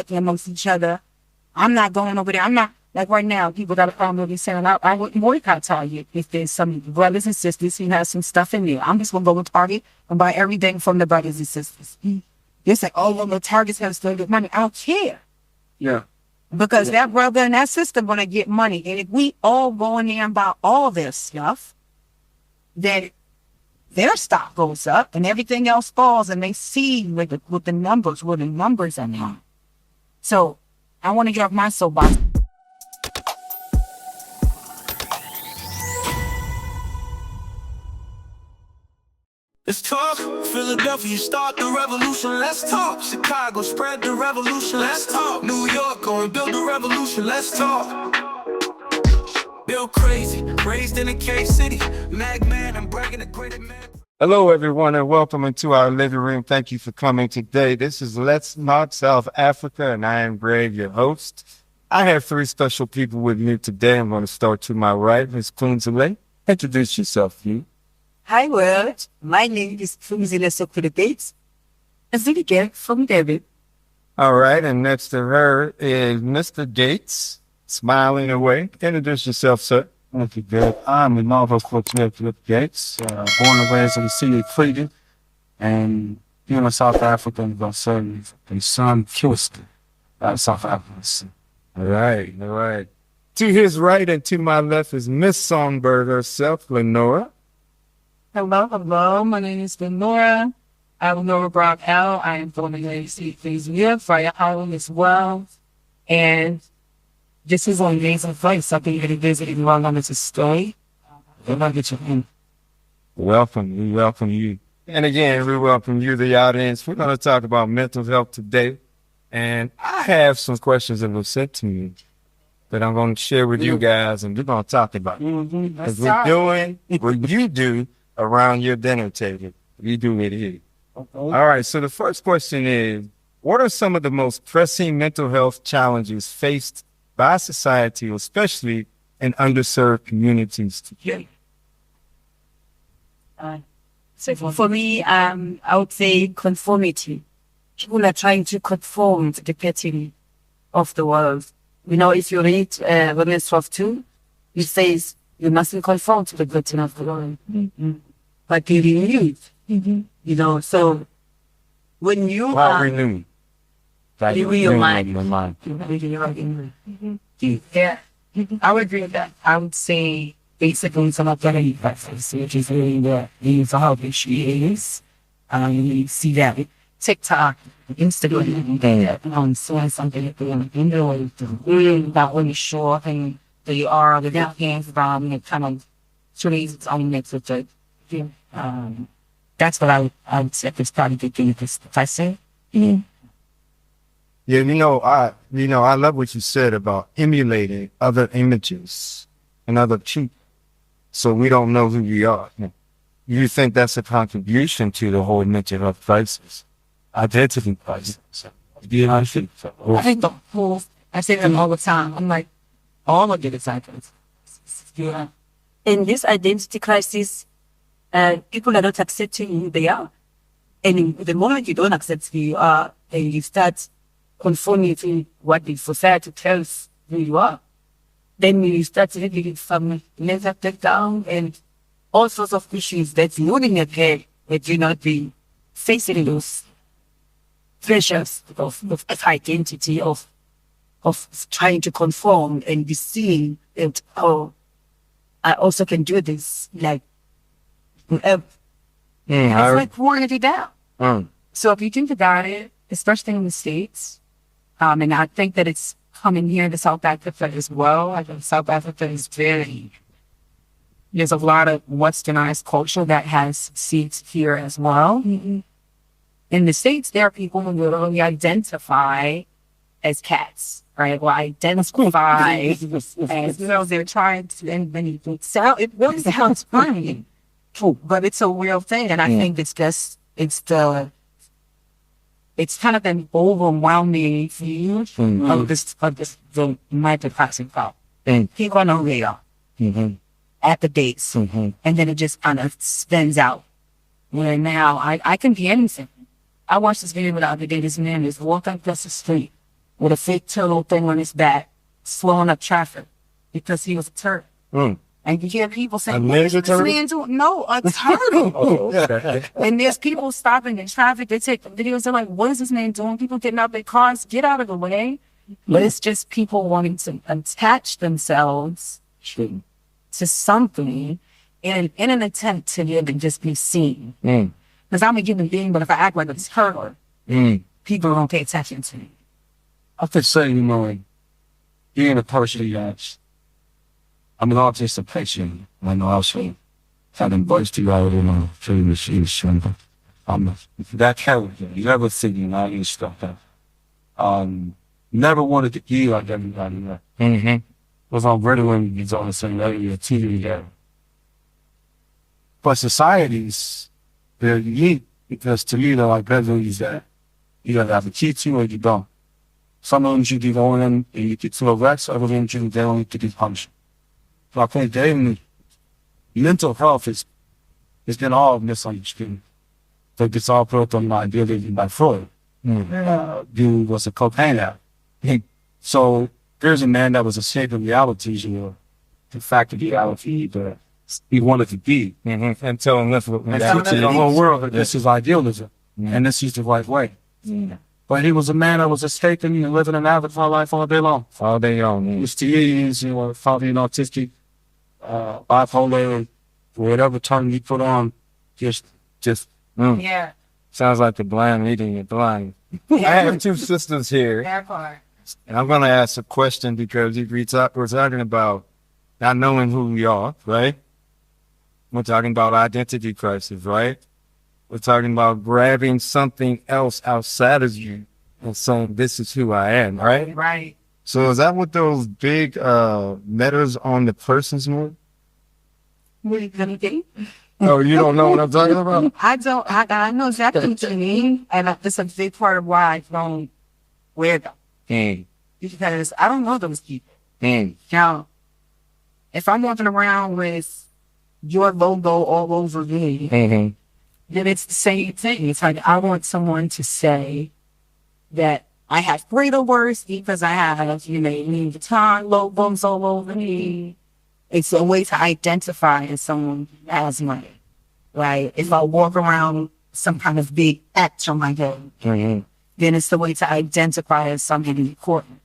fighting amongst each other. I'm not going over there. I'm not, like right now, people got a problem with me saying, I wouldn't boycott Target if there's some brothers and sisters who have some stuff in there. I'm just going to go to Target and buy everything from the brothers and sisters. It's like, oh, well, the Targets have still good money. I don't care. Yeah. Because that brother and that sister going to get money. And if we all go in there and buy all their stuff, then their stock goes up and everything else falls, and they see with the numbers, where the numbers are now. So I want to get off my soapbox. Let's talk. Philadelphia, start the revolution. Let's talk. Chicago, spread the revolution. Let's talk. New York, go and build the revolution. Let's talk. Build crazy, raised in a cave city. Magman, I'm bragging a great man. Hello, everyone, and welcome into our living room. Thank you for coming today. This is Let's Talk South Africa, and I am Greg, your host. I have three special people with me today. I'm going to start to my right, Ms. Kunzile. Introduce yourself, you. Hi, world. My name is Fumzile Sokulubates. As you get from David. All right, and next to her is Mr. Gates, smiling away. Introduce yourself, sir. Thank you, Greg. I'm a novel quartet with Gates, born and raised in the city of Cleveland, and here in South Africa, I'm going to serve a son, Houston, out of South Africa. All right, all right. To his right and to my left is Miss Songbird herself, Lenora. Hello. My name is Lenora. I'm Lenora Brock L. I am born in the United States here, Fire Island as well. And this is an amazing place. I've been really visiting long on this story. I love it. Welcome. We welcome you. And again, we welcome you, the audience. We're going to talk about mental health today. And I have some questions that were sent to me that I'm going to share with you guys, and we're going to talk about it. Because we're doing what you do around your dinner table. We do it here. All right. So the first question is, what are some of the most pressing mental health challenges faced by society, especially in underserved communities today? So for me, I would say conformity. People are trying to conform to the pattern of the world. You know, if you read Romans 12:2, it says you mustn't conform to the pattern of the world, but be renewed. You know, so when you are renewed, renew your mind. Yeah, I would agree with that. I would say basically some of the factors, which is really the mental health issues. You see that with TikTok, Instagram, so something that they're not really sure thing that you are without hands from, it kind of trees its own mix of it. That's what I would say is probably the thing if I say. Yeah, I love what you said about emulating other images and other people, so we don't know who we are. You think that's a contribution to the whole mental health crisis, identity crisis? I think the whole, I say them all the time. I'm like, all of it is identity. Yeah. In this identity crisis, people are not accepting who they are. And the moment you don't accept who you are, and you start conforming to what the society tells who you are, then you start living some mental breakdown and all sorts of issues that's loading your head that you not be facing those pressures of identity, of trying to conform and be seen that, oh, I also can do this, like, whatever. It's like pouring it down. So if you think about it, especially in the States, and I think that it's coming here to South Africa as well. I think South Africa is there's a lot of westernized culture that has seeds here as well. In the States, there are people who literally identify as cats, right? Or identify as, they're trying to, and it really sounds funny, but it's a real thing. And I think it's kind of an overwhelming view of the microplastic problem. People know they are at the base, and then it just kind of spins out. Where now I can be anything. I watched this video the other day. This man is walking across the street with a fake turtle thing on his back, slowing up traffic because he was a turtle. And you hear people saying, "What is this man doing?" No, a turtle. And there's people stopping in traffic. They take videos. They're like, "What is this man doing?" People getting out their cars, get out of the way. But it's just people wanting to attach themselves to something in an attempt to live and just be seen. Because I'm a human being, but if I act like a turtle, people don't pay attention to me. I could say, you know, being a person that's, I'm an artist of passion. I know also having voice to you, you know, feeling the shoes. That character, you never thinking all these stuff. Never wanted to be like everybody. Was on Ritalin, he's on the same level, TV there. But societies, they're unique because to me, they're like values that you gotta have a key to or you don't. Some of them you do going in and you get to a rest, other than you they don't need to be punished. So I think mental health it's been all misunderstood. So it's all built on my ability by Freud. Dude was a cocaine addict. So there's a man that was escaping reality, you know, the fact of reality, but he wanted to be. And tell him that's what the whole world that this is idealism. And this is the right way. But he was a man that was escaping and living an avatar life all day long. all day long. He was TAs, you know, probably autistic, bipolar, whatever term you put on, just. Yeah. Sounds like the blind leading the blind. I have two sisters here, That part. and I'm going to ask a question because we're talking about not knowing who we are, right? We're talking about identity crisis, right? We're talking about grabbing something else outside of you and saying, this is who I am, right? Right. So is that what those big letters on the person's more? What are you gonna do? Oh, you don't know what I'm talking about? I don't. I know exactly what you mean, and that's a big part of why I don't wear them. Because I don't know those people. Now, if I'm walking around with your logo all over me, then it's the same thing. It's like I want someone to say that I have greater worth because I have, you know, Louis Vuitton logos all over me. It's a way to identify as someone who has money, right? If I walk around with some kind of big X on my head, then it's the way to identify as somebody important.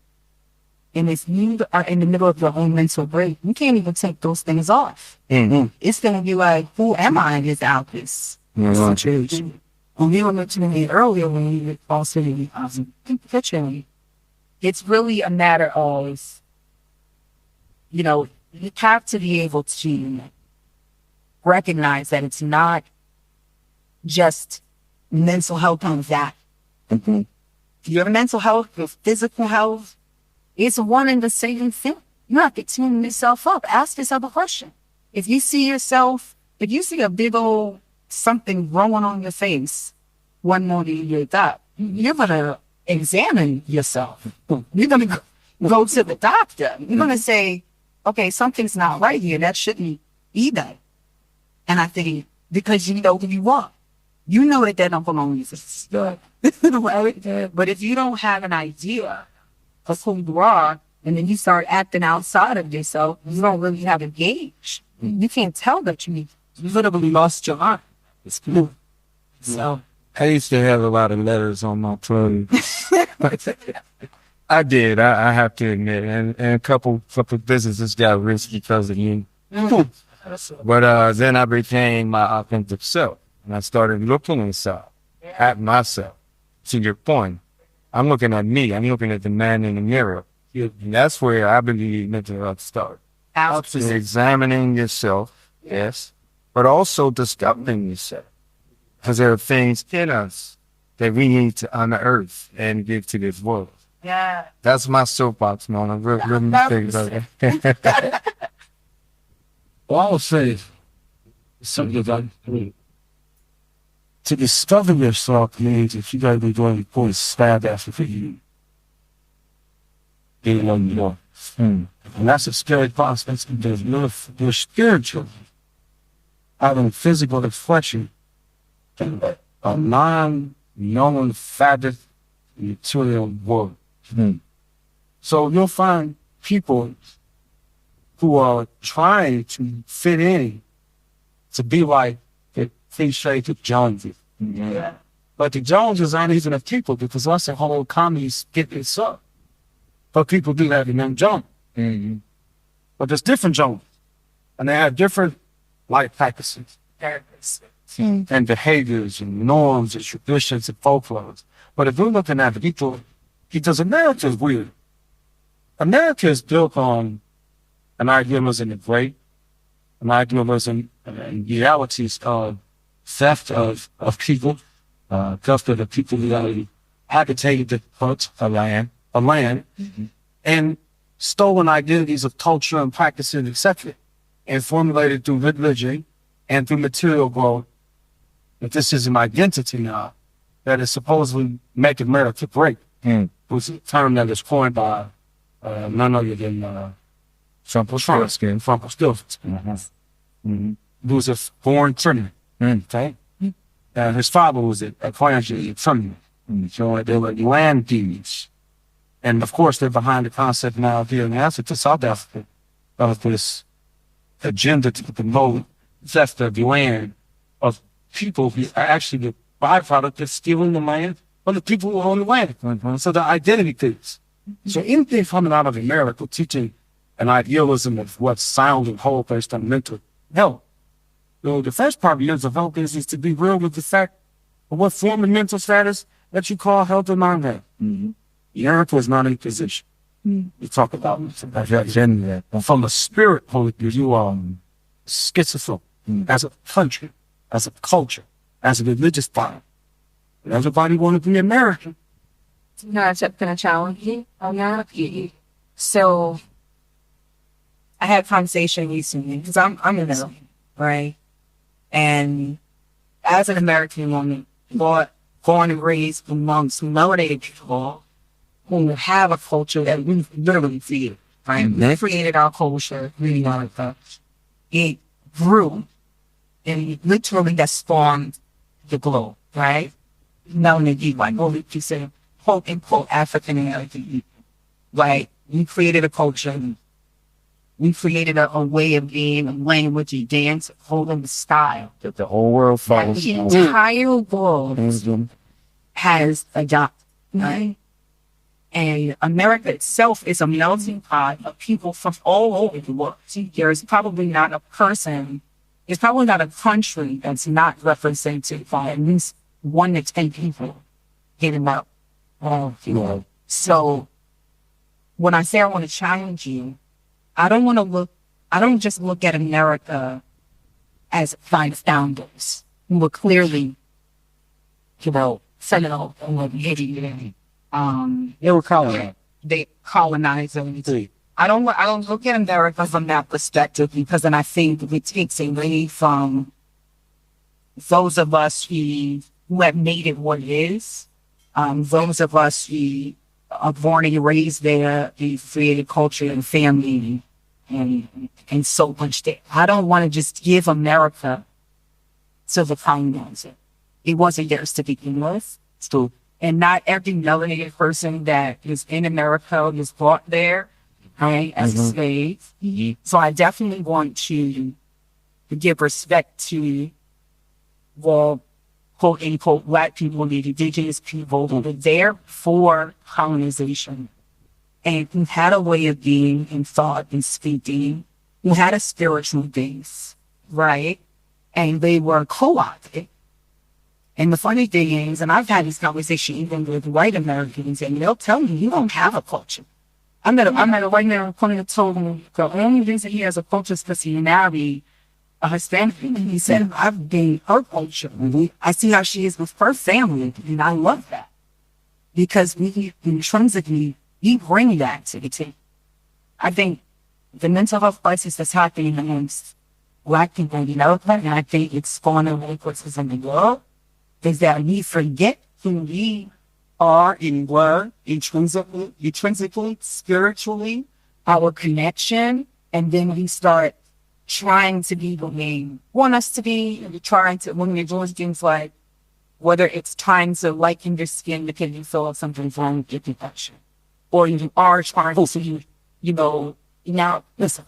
And if you are in the middle of your own mental break, you can't even take those things off. It's going to be like, who am I without this situation? And you were mentioning it earlier when you were also pitching. It's really a matter of, you know, you have to be able to recognize that it's not just mental health on that. Your mental health, your physical health, it's one and the same thing. You have to tune yourself up. Ask yourself a question. If you see a big old something growing on your face one morning you wake up, you're going to examine yourself. You're going to go to the doctor. You're going to say, okay, something's not right here. That shouldn't be that. And I think because you know who you are, you know that don't belong to you. But if you don't have an idea of who you are, and then you start acting outside of yourself, you don't really have a gauge. You can't tell that you literally lost your mind. It's cool. So I used to have a lot of letters on my clothes. I did. I have to admit, and a couple businesses got rich because of you. But then I became my authentic self, and I started looking inside at myself. To your point, I'm looking at me. I'm looking at the man in the mirror. And that's where I believe mental health starts. Examining yourself, yes, but also discovering yourself. Because there are things in us that we need to unearth and give to this world. yeah. That's my soapbox, man. I'm really big about it. Well, I would say something like to discover yourself means if you gotta be doing it, stab after for you. Being on your and that's a scary process because you're spiritual. Having physical reflection a non-known fabric material world. So you'll find people who are trying to fit in to be like the cliche to Joneses. Yeah. But the Joneses aren't even a people because that's the whole economy get this up. But people do have the name Jones. Mm-hmm. But there's different Jones. And they have different life practices and behaviors and norms and traditions and folklores. But if we're looking at the people, because America is weird. America is built on an idealism of great, an idealism and realities of theft of people, theft of the people who habitated the parts of land, and stolen identities of culture and practices, etc., and formulated through religion and through material growth. That this is an identity now that is supposedly making America great. It was a term that was coined by none other than Trump. He was a born criminal. Okay? His father was a criminal. So they were land thieves. And of course, they're behind the concept now of the answer to South Africa of this agenda to promote theft of the land of people who are actually the byproduct of stealing the land from the people who own the land. So the identity things. So anything coming out of America teaching an idealism of what's sound and whole based on mental health. So the first part of mental health is to be real with the fact of what form of mental status that you call health or non-health. America is not in position. You talk about from a spirit point of view, you are schizophrenic as a country, as a culture, as a religious body. And everybody want to be American. No, it's been a challenge. So I had a conversation recently because I'm American, right? And as an American woman, born and raised amongst melanated people who have a culture that we literally created, right? We created our culture, really it grew and literally that spawned the globe, right? Melanated, like what we consider quote unquote African American, right? We created a culture. We created a way of being, a language, a dance, a whole style. That the whole world follows. The entire world has adopted, right? And America itself is a melting pot of people from all over the world. There's probably not a person, there's probably not a country that's not represented by at least 1 to 10 people getting out. So when I say I want to challenge you, I don't just look at America as five founders who were clearly, Seminole and They were colonized. they colonizers. I don't look at America from that perspective because then I think it takes away from those of us who have made it what it is. Those of us who are born and raised there, who created culture and family and so much there. I don't want to just give America to the colonizer. It wasn't theirs to begin with. So, and not every melanated person that is in America was brought there, right, as a slave. So I definitely want to give respect to, well, quote unquote, black people, the indigenous people who were there for colonization and who had a way of being and thought and speaking, who had a spiritual base, right? And they were co-opted. And the funny thing is, and I've had this conversation even with white Americans, and they'll tell me, you don't have a culture. I met a white American who told me the only reason he has a culture is because he married a Hispanic woman. He said, I've gained her culture. I see how she is with her family, and I love that. Because we intrinsically, we bring that to the table. I think the mental health crisis that's happening amongst black people in America, and I think it's spawned away crisis in the world, is that we forget who we are and were intrinsically, spiritually, our connection, and then we start trying to be what they want us to be, and when we're doing things like, whether it's trying to lighten your skin because you feel like something's wrong with your complexion, or you are trying to, now listen.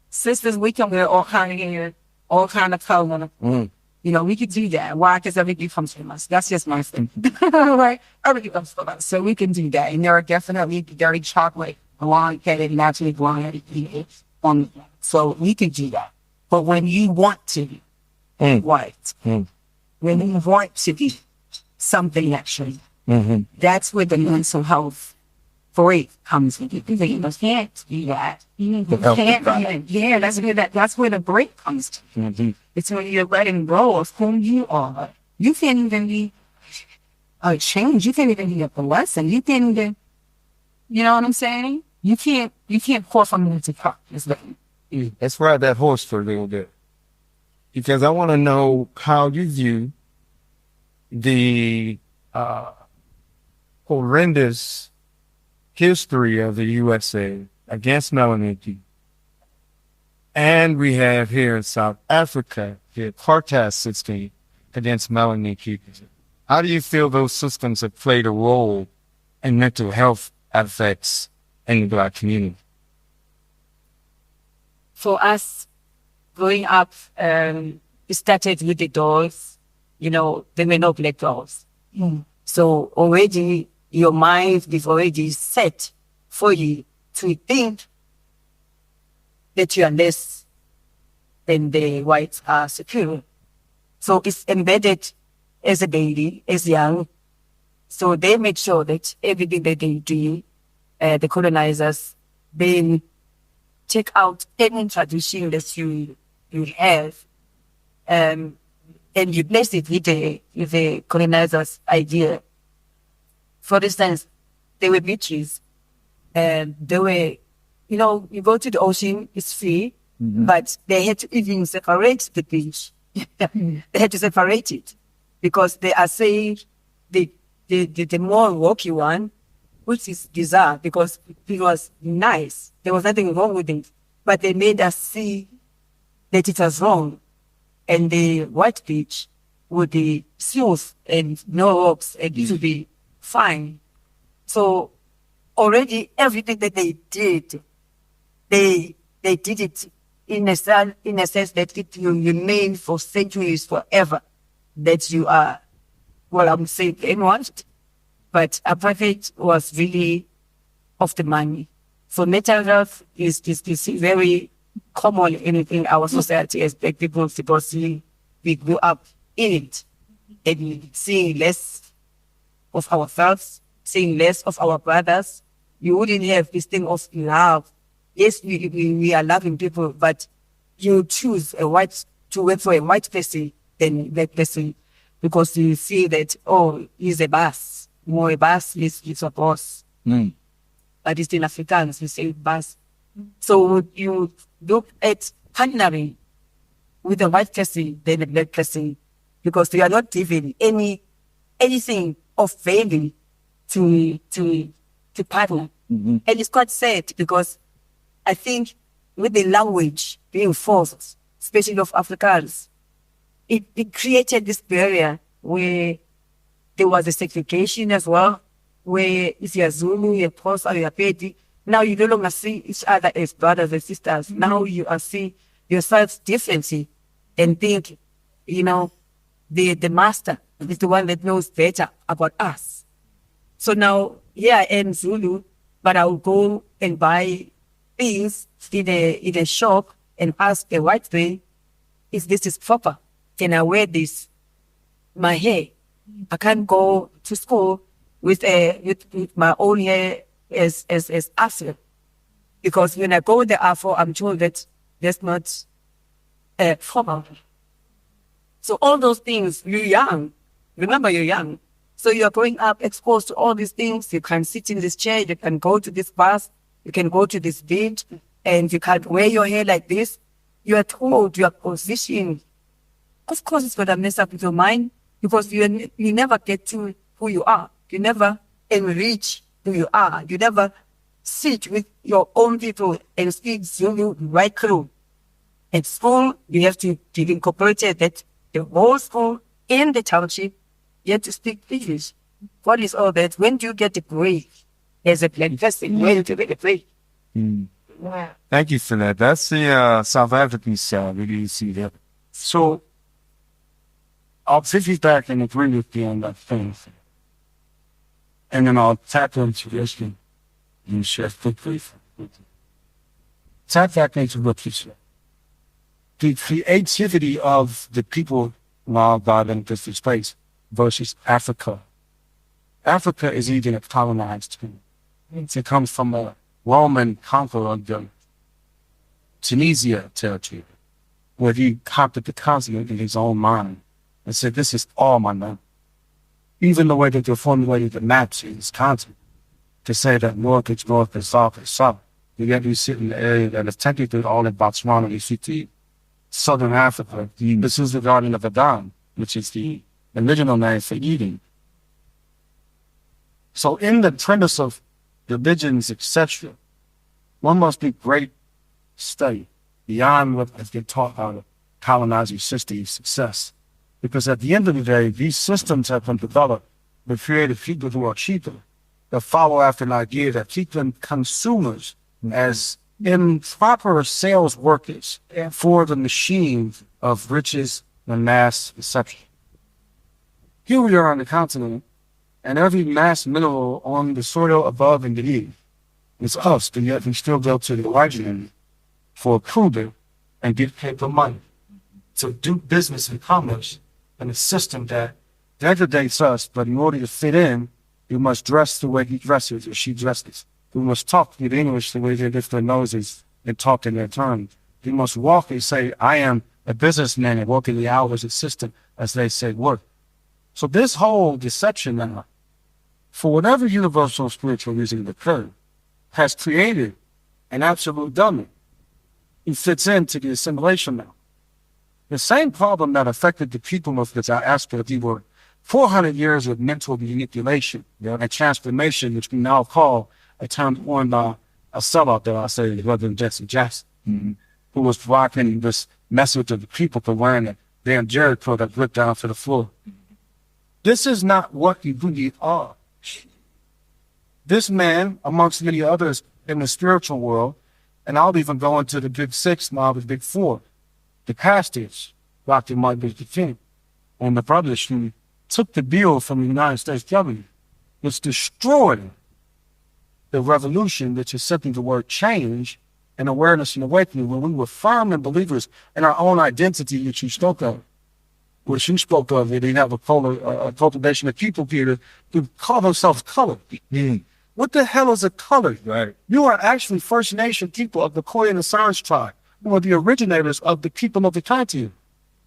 Sisters, we can wear all kind of hair, all kind of color. We could do that. Why? Because everything comes from us. That's just my thing. Right? Everything comes from us. So we can do that. And there are definitely very chocolate, blonde-headed, naturally blonde-headed people on the planet. So we can do that. But when you want to be white, when you want to be something actually, that's where the mental health break comes in. You can't do that. You can't. Yeah, that's where the break comes to. It's when you're letting go of who you are. You can't even be a change. You can't even be a blessing. You can't even, you know what I'm saying? You can't pour from into cup. Let's ride that horse for a little bit. Because I want to know how you view the horrendous history of the USA against melanin people. And we have here in South Africa the apartheid system against melanin people. How do you feel those systems have played a role in mental health effects in the Black community? For us, growing up, we started with the dolls. There were no black dolls. So already your mind is already set for you to think that you are less than the whites are superior. So it's embedded as a baby, as young. So they make sure that everything that they do, the colonizers, then take out any tradition that you have, and you place it with the colonizers' idea. For instance, there were beaches, and they were, you go to the ocean, it's free, but they had to even separate the beach. They had to separate it because they are saying the more rocky one, which is bizarre because it was nice. There was nothing wrong with it, but they made us see that it was wrong. And the white beach would be smooth and no rocks, and it would be fine. So already everything that they did, they did it in a sense that it will remain for centuries, forever, that you are, well, I'm saying brainwashed, but apartheid was really of the money. So mental health is very common in our society as Black people because we grew up in it and seeing less of ourselves, seeing less of our brothers. You wouldn't have this thing of love. Yes, we are loving people, but you choose to work for a white person than a black person because you see that, he's a boss. More a boss is a boss. But it's in Afrikaans, we say boss. So you look at partnering with a white person than a black person because you are not giving anything of value to partner. And it's quite sad because I think with the language being forced, especially of Afrikaans, it created this barrier where there was a segregation as well, where if you're Zulu, you're Xhosa, you're Pedi, now you no longer see each other as brothers and sisters. Now you are see yourselves differently and think, the master is the one that knows better about us. So now, here I am Zulu, but I'll go and buy things in a shop and ask a white man if this is proper. Can I wear this? My hair. I can't go to school with my own hair as Afro. Because when I go with the Afro, I'm told that that's not formal. So all those things, you're young. Remember, you're young. So you're growing up exposed to all these things. You can sit in this chair, you can go to this bus, you can go to this beach, and you can't wear your hair like this. You are told, you are positioned. Of course, it's going to mess up with your mind because you never get to who you are. You never enrich who you are. You never sit with your own people and speak Zulu right through. At school, you have to incorporate that the whole school in the township, you have to speak English. What is all that? When do you get the break? as a black person, where to be free. Wow. Thank you for that. That's the South African side. We didn't see that. So I'll take you back and agree with you on that thing. And then I'll tap into this and you shift quickly. Tap back into what you said. The creativity of the people now God in this space versus Africa. Africa is even a colonized thing. It comes from a Roman conqueror of the Tunisia territory, where he conquered the continent in his own mind and said, this is all my land. Even the way that they formulated the maps in this continent, to say that north is north and south is south. Yet you sit in the area that is technically all in Botswana, ECT, Southern Africa. This is the Garden of Eden, which is the original name for Eden. So in the premise of religions, etc., one must be great study beyond what has been taught out of colonizing systems success. Because at the end of the day, these systems have been developed with creative people who are cheaper, that follow after an idea that keep them consumers as improper sales workers for the machine of riches and mass deception. Here we are on the continent, and every mass mineral on the soil above and beneath is us, but yet we still go to the white man for approval and get paper money to do business and commerce in a system that degrades us, but in order to fit in, you must dress the way he dresses or she dresses. We must talk in English the way they lift their noses and talk in their terms. We must walk and say, I am a businessman and work in the hours of system as they say work. So this whole deception now, for whatever universal spiritual reason that occurred, has created an absolute dummy. He fits into the assimilation now. The same problem that affected the people of the diaspora, they were 400 years of mental manipulation and transformation, which we now call a term coined by a sellout that I say, Reverend Jesse Jackson, who was provoking this message of the people for wearing a damn Jericho that ripped down to the floor. This is not what you really are. This man, amongst many others in the spiritual world, and I'll even go into the big six, now the big four, the pastors, Dr. Martin Luther King, and the brothers who took the bill from the United States government, which destroyed the revolution, which is simply the word change and awareness and awakening, when we were firm and believers in our own identity, which you spoke of. Which you spoke of, they didn't have a cultivation of people here to call themselves colored. What the hell is a color? Right. You are actually First Nation people of the Korean and Science tribe, who are the originators of the people of the continent.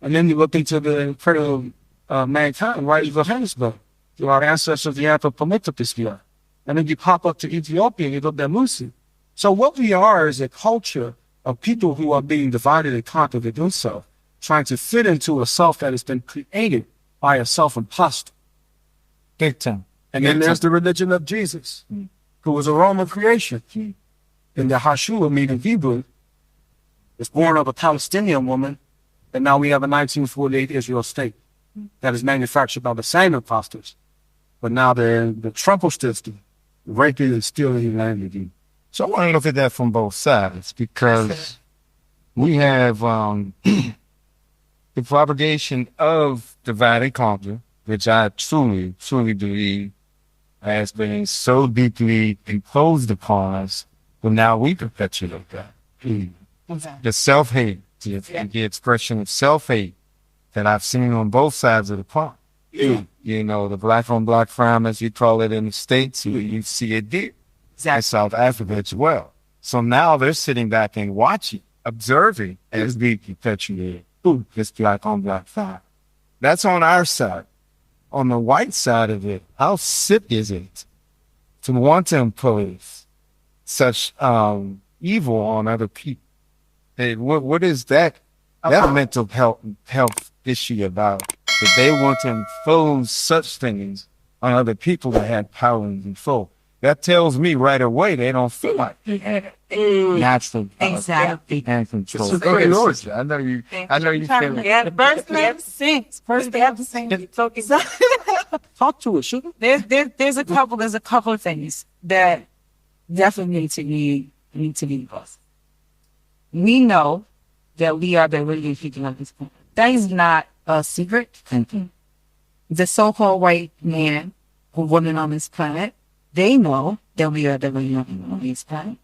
And then you look into the incredible mankind, right, in Johannesburg. You are ancestors of the anthropomorphic here. And then you pop up to Ethiopia and you look at Musi. So what we are is a culture of people who are being divided and conquered to do so, trying to fit into a self that has been created by a self-imposter. Big time. And then there's the religion of Jesus, who was a Roman creation. And the Hashua, meaning Hebrew, is born of a Palestinian woman, and now we have a 1948 Israel state that is manufactured by the same imposters. But now they're in the Trump system, raping and stealing humanity. So I want to look at that from both sides, because we have the propagation of divide and conquer, which I truly, truly believe has been so deeply imposed upon us, but now we perpetuate that. The self-hate, the expression of self-hate that I've seen on both sides of the pond. You know, the black on black crime, as you call it in the States, you see it there. In South Africa as well. So now they're sitting back and watching, observing as we perpetuate this black on black crime. That's on our side. On the white side of it, how sick is it to want to impose such evil on other people? Hey, what is that mental health issue about? That they want to impose such things on other people that have power and control. That tells me right away they don't feel like natural Exactly. and control. It's a great noise. I know you feel it. Yeah, the first they have to sing. First they have to sing. Talk to us, sugar. There's a couple of things that definitely need to be us. We know that we are the original people of this planet. That is not a secret. The so-called white man or woman on this planet, they know that we are the original people on this planet.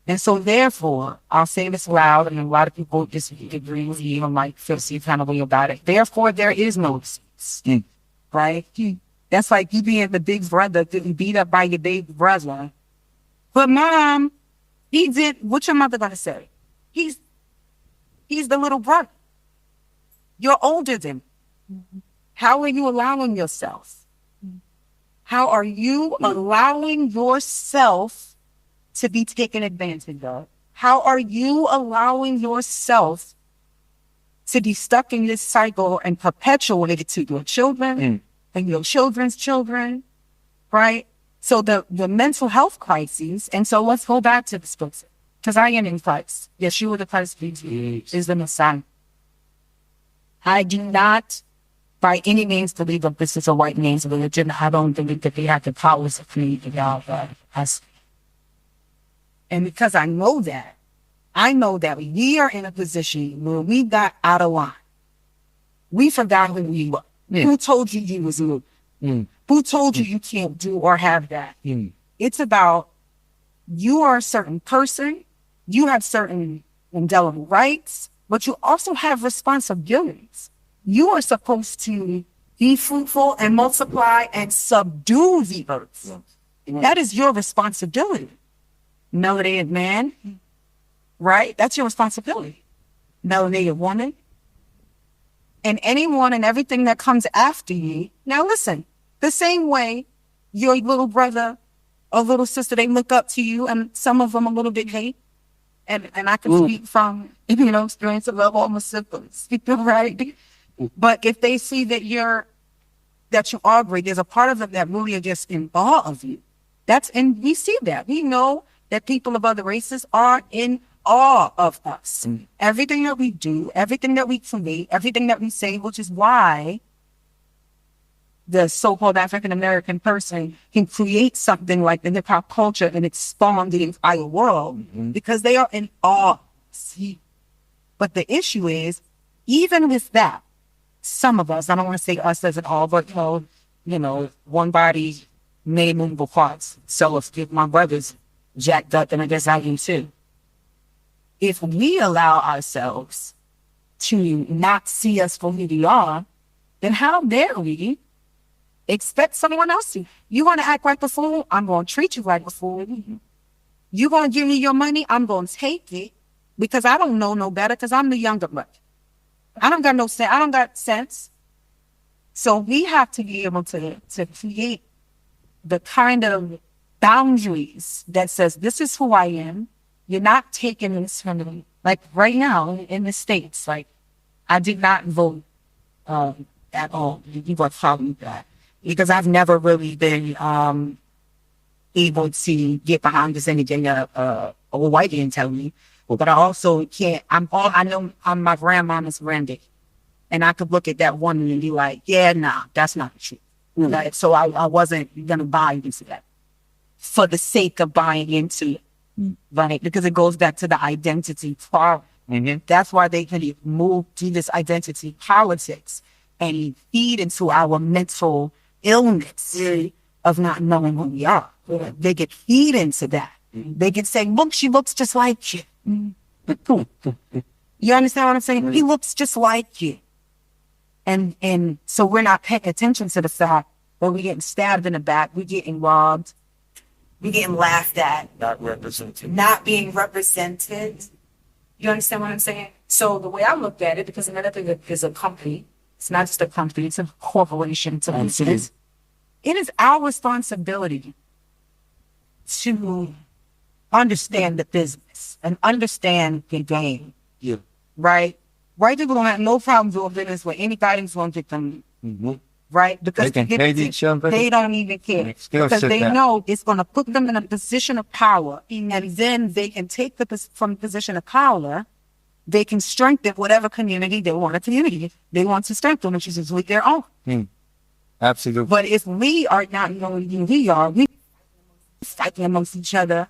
And so therefore, I'll say this loud, and a lot of people disagree with me or might feel some kind of way about it. Therefore, there is no excuse. Right? That's like you being the big brother getting beat up by your big brother. But mom, he did, what's your mother gonna say? He's the little brother. You're older than him. How are you allowing yourself? How are you allowing yourself to be taken advantage of? How are you allowing yourself to be stuck in this cycle and perpetuate it to your children and your children's children, right? So the mental health crises, and so let's go back to this book, because I am in Christ. Yeshua the Christ is the Messiah. I do not by any means believe that this is a white man's religion. I don't believe that they have the powers to create the God us. And because I know that we are in a position where we got out of line. We forgot who we were. Who told you you was new? Who told you you can't do or have that? It's about you are a certain person. You have certain indelible rights, but you also have responsibilities. You are supposed to be fruitful and multiply and subdue the earth. That is your responsibility. Melanated man, right? That's your responsibility. Melanated woman. And anyone and everything that comes after you. Now listen, the same way your little brother or little sister, they look up to you, and some of them a little bit hate. And I can speak from, experience of all my siblings, right? But if they see that you are great, there's a part of them that really are just in awe of you. And we see that. We know that people of other races are in awe of us. Everything that we do, everything that we create, everything that we say, which is why the so-called African-American person can create something like the hip-hop culture and expand the entire world, because they are in awe. But the issue is, even with that, some of us, I don't want to say us as an all, but one body, many movable parts. So if my brother's jacked up, then I guess I am too. If we allow ourselves to not see us for who we are, then how dare we expect someone else to? You want to act like a fool? I'm going to treat you like a fool. You going to give me your money? I'm going to take it, because I don't know no better, because I'm the younger brother. I don't got no sense. I don't got sense. So we have to be able to create the kind of boundaries that says, this is who I am. You're not taking this from me. Like right now in the States, like I did not vote at all. You were probably that, because I've never really been able to get behind this anything a white man tell me. But I also can't, I know I'm my grandmama's Randy. And I could look at that woman and be like, yeah, nah, that's not the truth. Right? So I wasn't going to buy into that for the sake of buying into it. Right? Because it goes back to the identity problem. That's why they can move to this identity politics and feed into our mental illness of not knowing who we are. They get feed into that. They can say, look, she looks just like you. You understand what I'm saying? He looks just like you. And so we're not paying attention to the fact that we're getting stabbed in the back, we're getting robbed, we're getting laughed at, not being represented. You understand what I'm saying? So the way I looked at it, because another thing is a company, it's not just a company, it's a corporation, it's a business. It is our responsibility to understand the business and understand the game. Yeah. Right? White people don't have no problem doing business with anybody who's going to get them. Right? Because they don't even care. Because they know it's going to put them in a position of power. And then they can take from the position of power, they can strengthen whatever community they want they want to strengthen, which is with their own. Absolutely. But if we are not knowing who we are, we fighting amongst each other.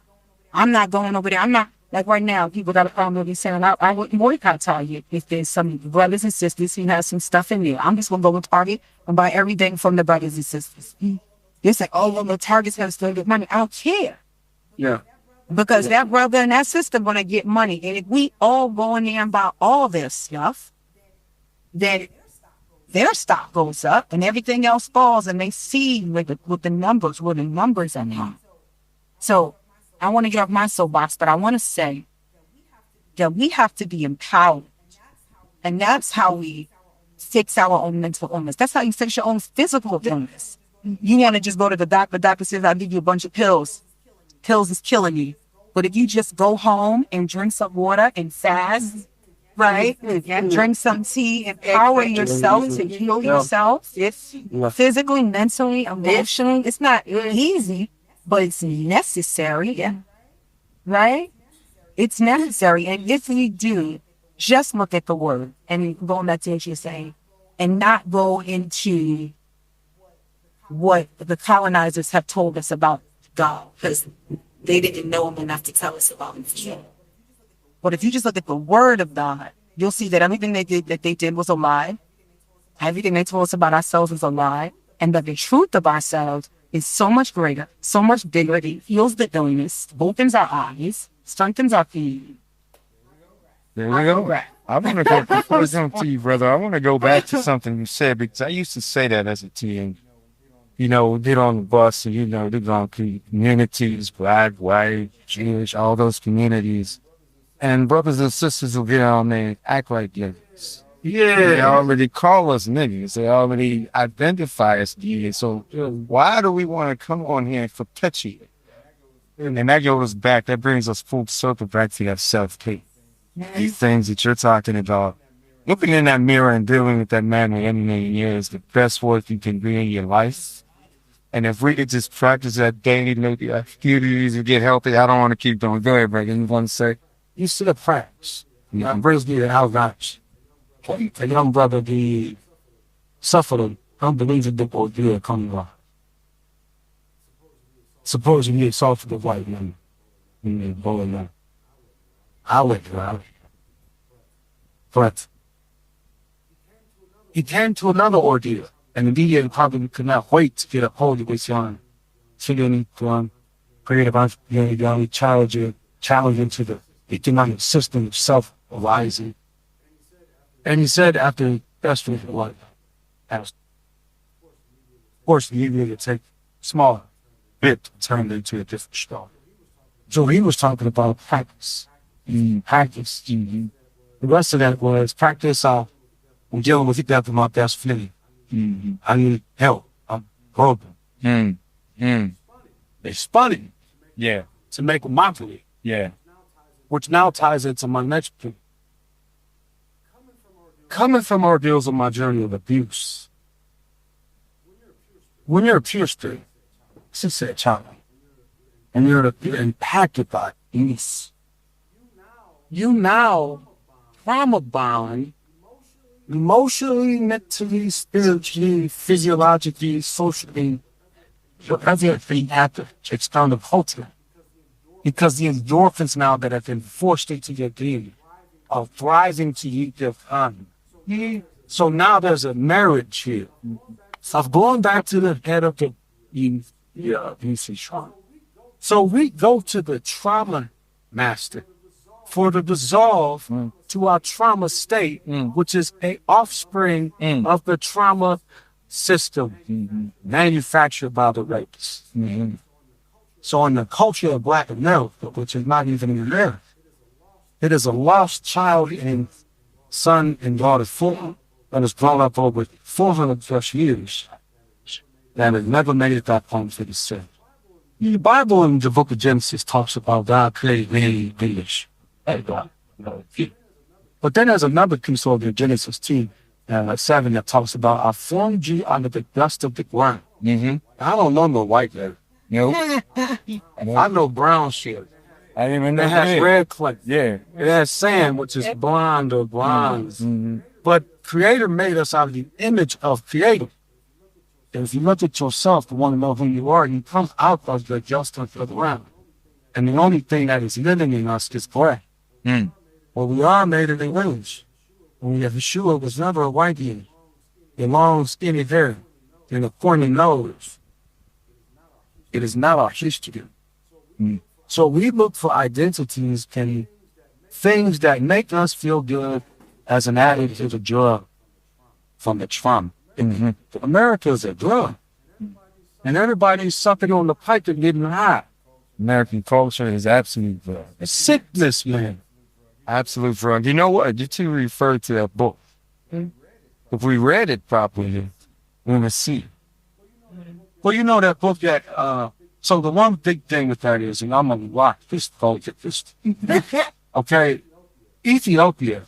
I'm not going over there. I'm not, like right now, people got a problem with me saying, I wouldn't boycott Target if there's some brothers and sisters who have some stuff in there. I'm just going to go to Target and buy everything from the brothers and sisters. It's like, oh, well, the Target's have to get money. I don't care. Yeah. Because that brother and that sister going to get money. And if we all go in there and buy all their stuff, then their stock goes up and everything else falls, and they see with the numbers, where the numbers are now. So I want to get off my soapbox, but I want to say that we have to be empowered. And that's how we fix our own mental illness. That's how you fix your own physical illness. You want to just go to the doctor says, I'll give you a bunch of pills. Pills is killing you. But if you just go home and drink some water and fast, right? And drink some tea, empower yourself to heal yourself. Physically, mentally, emotionally. It's not easy, but it's necessary. Right? It's necessary. And if we do, just look at the word and go back to what you're saying and not go into what the colonizers have told us about God, because they didn't know him enough to tell us about him. But if you just look at the word of God, you'll see that everything they did was a lie. Everything they told us about ourselves is a lie. And that the truth of ourselves is so much greater, so much bigger. It heals the illness, opens our eyes, strengthens our feet. There we go. I want to go before I come to you, brother. I want to go back to something you said, because I used to say that as a teen. You know, get on the bus and, you know, they're going to communities, black, white, Jewish, all those communities. And brothers and sisters will get on there and act like niggas. Yeah. They already call us niggas. They already identify us niggas. So why do we want to come on here and perpetuate? And that goes back, that brings us full circle back to that self-hate. These things that you're talking about. Looking in that mirror and dealing with that man for many years, the best work you can do in your life. And if we could just practice that daily, maybe a few days to get healthy. I don't want to keep going. Go ahead, Brad. You want to say? You see the practice. Brings me to outreach. A young brother, he suffered unbelievable ordeal coming on. Supposedly he assaulted the white man. I went around. But he came to another ordeal. And the media probably could not wait to get a hold of this young creative entrepreneur, challenging to the economic system of self-arising. And he said after Diaspora, what? Of course, the media would take a small bit to turn it into a different story. So he was talking about practice. Practice. The rest of that was practice. I'm dealing with it after my best friend. I need help. I'm broken. They spun it. Yeah. To make a mockery. Yeah. Which now ties into my next point. Coming from ordeals of my journey of abuse. When you're a pure spirit, since a child, and you're impacted by abuse, you now trauma bound emotionally, mentally, spiritually, physiologically, socially, whatever the active external culture. Because the endorphins now that have been forced into your being are thriving to eat their fun. So now there's a marriage here. So I'm going back to the head of the trauma. So we go to the trauma master for the dissolve to our trauma state, which is a offspring of the trauma system manufactured by the rapists. So in the culture of Black America, which is not even in America, it is a lost child in son and daughter form that is brought up over 400 plus years that has never made it that home for the sin. The Bible in the book of Genesis talks about God created man in the image. But then there's another piece of the Genesis 2:7 that talks about I formed you out of the dust of the ground. I don't know no white man. I know brown shit. I didn't even know it has red clay. Yeah. It has sand, which is blonde or bronze. But Creator made us out of the image of Creator. If you look at yourself to want to know who you are, you come out of the adjustment of the ground. And the only thing that is living in us is gray. Well, we are made in the image. And Yeshua was never a white man. The long, skinny hair and the pointy nose. It is not our history. So we look for identities and things that make us feel good as an addict to the drug from the trauma. America is a drug. And everybody's sucking on the pipe and getting high. American culture is absolute drug. It's sickness, man. Absolute drug. You know what? You two referred to that book. If we read it properly, we would see. Well, you know that book that, so the one big thing with that is, and I'm gonna watch this culture, okay, Ethiopia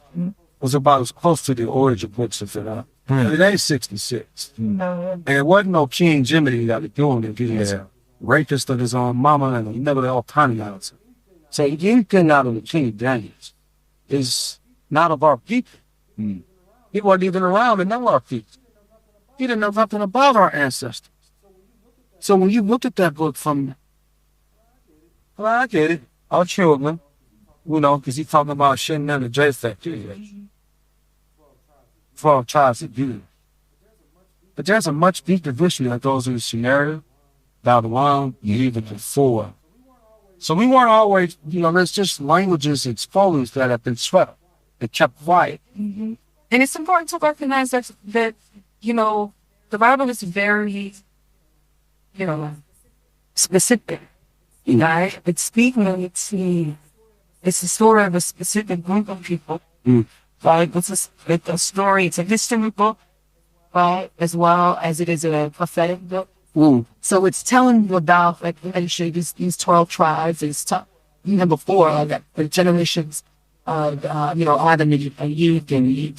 was about as close to the origin books as it is. It ain't 66. And it wasn't no King Jiminy that was doing it. He was a rapist of his own mama and he never all kind of nonsense. So you get out of the King Daniels is not of our people. He wasn't even around to know our people. He didn't know nothing about our ancestors. So when you look at that book from, well, I get it, our children, you know, because he's talking about Shin and the Japheth, 12 tribes of Judah. But there's a much deeper history that goes into Samaria, Babylon, even before. So we weren't always, you know, there's just languages exposed that have been swept and kept quiet. And it's important to recognize that, you know, the Bible is very, you know, specific. Right? It's speaking, it's the story of a specific group of people. Right? It's a story, it's a history book, right? As well as it is a prophetic book. So it's telling you about, like you mentioned, these 12 tribes. It's even before that, the generations of, you know, Adam and Eve and you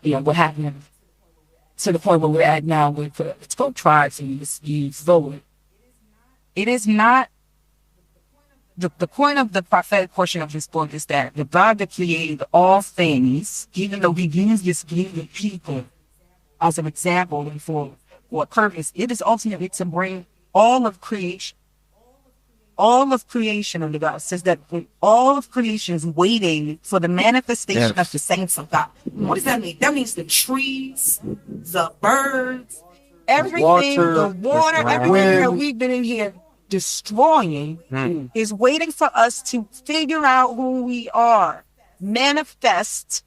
know, what happened to the point where we're at now with 12 tribes and you forward. It is not, the point of the prophetic portion of this book is that the God that created all things, even though he used this group of people as an example and for what purpose, it is ultimately to bring all of creation. All of creation of the God says that all of creation is waiting for the manifestation of the saints of God. What does that mean? That means the trees, the birds, everything, the water, everything that we've been in here destroying is waiting for us to figure out who we are, manifest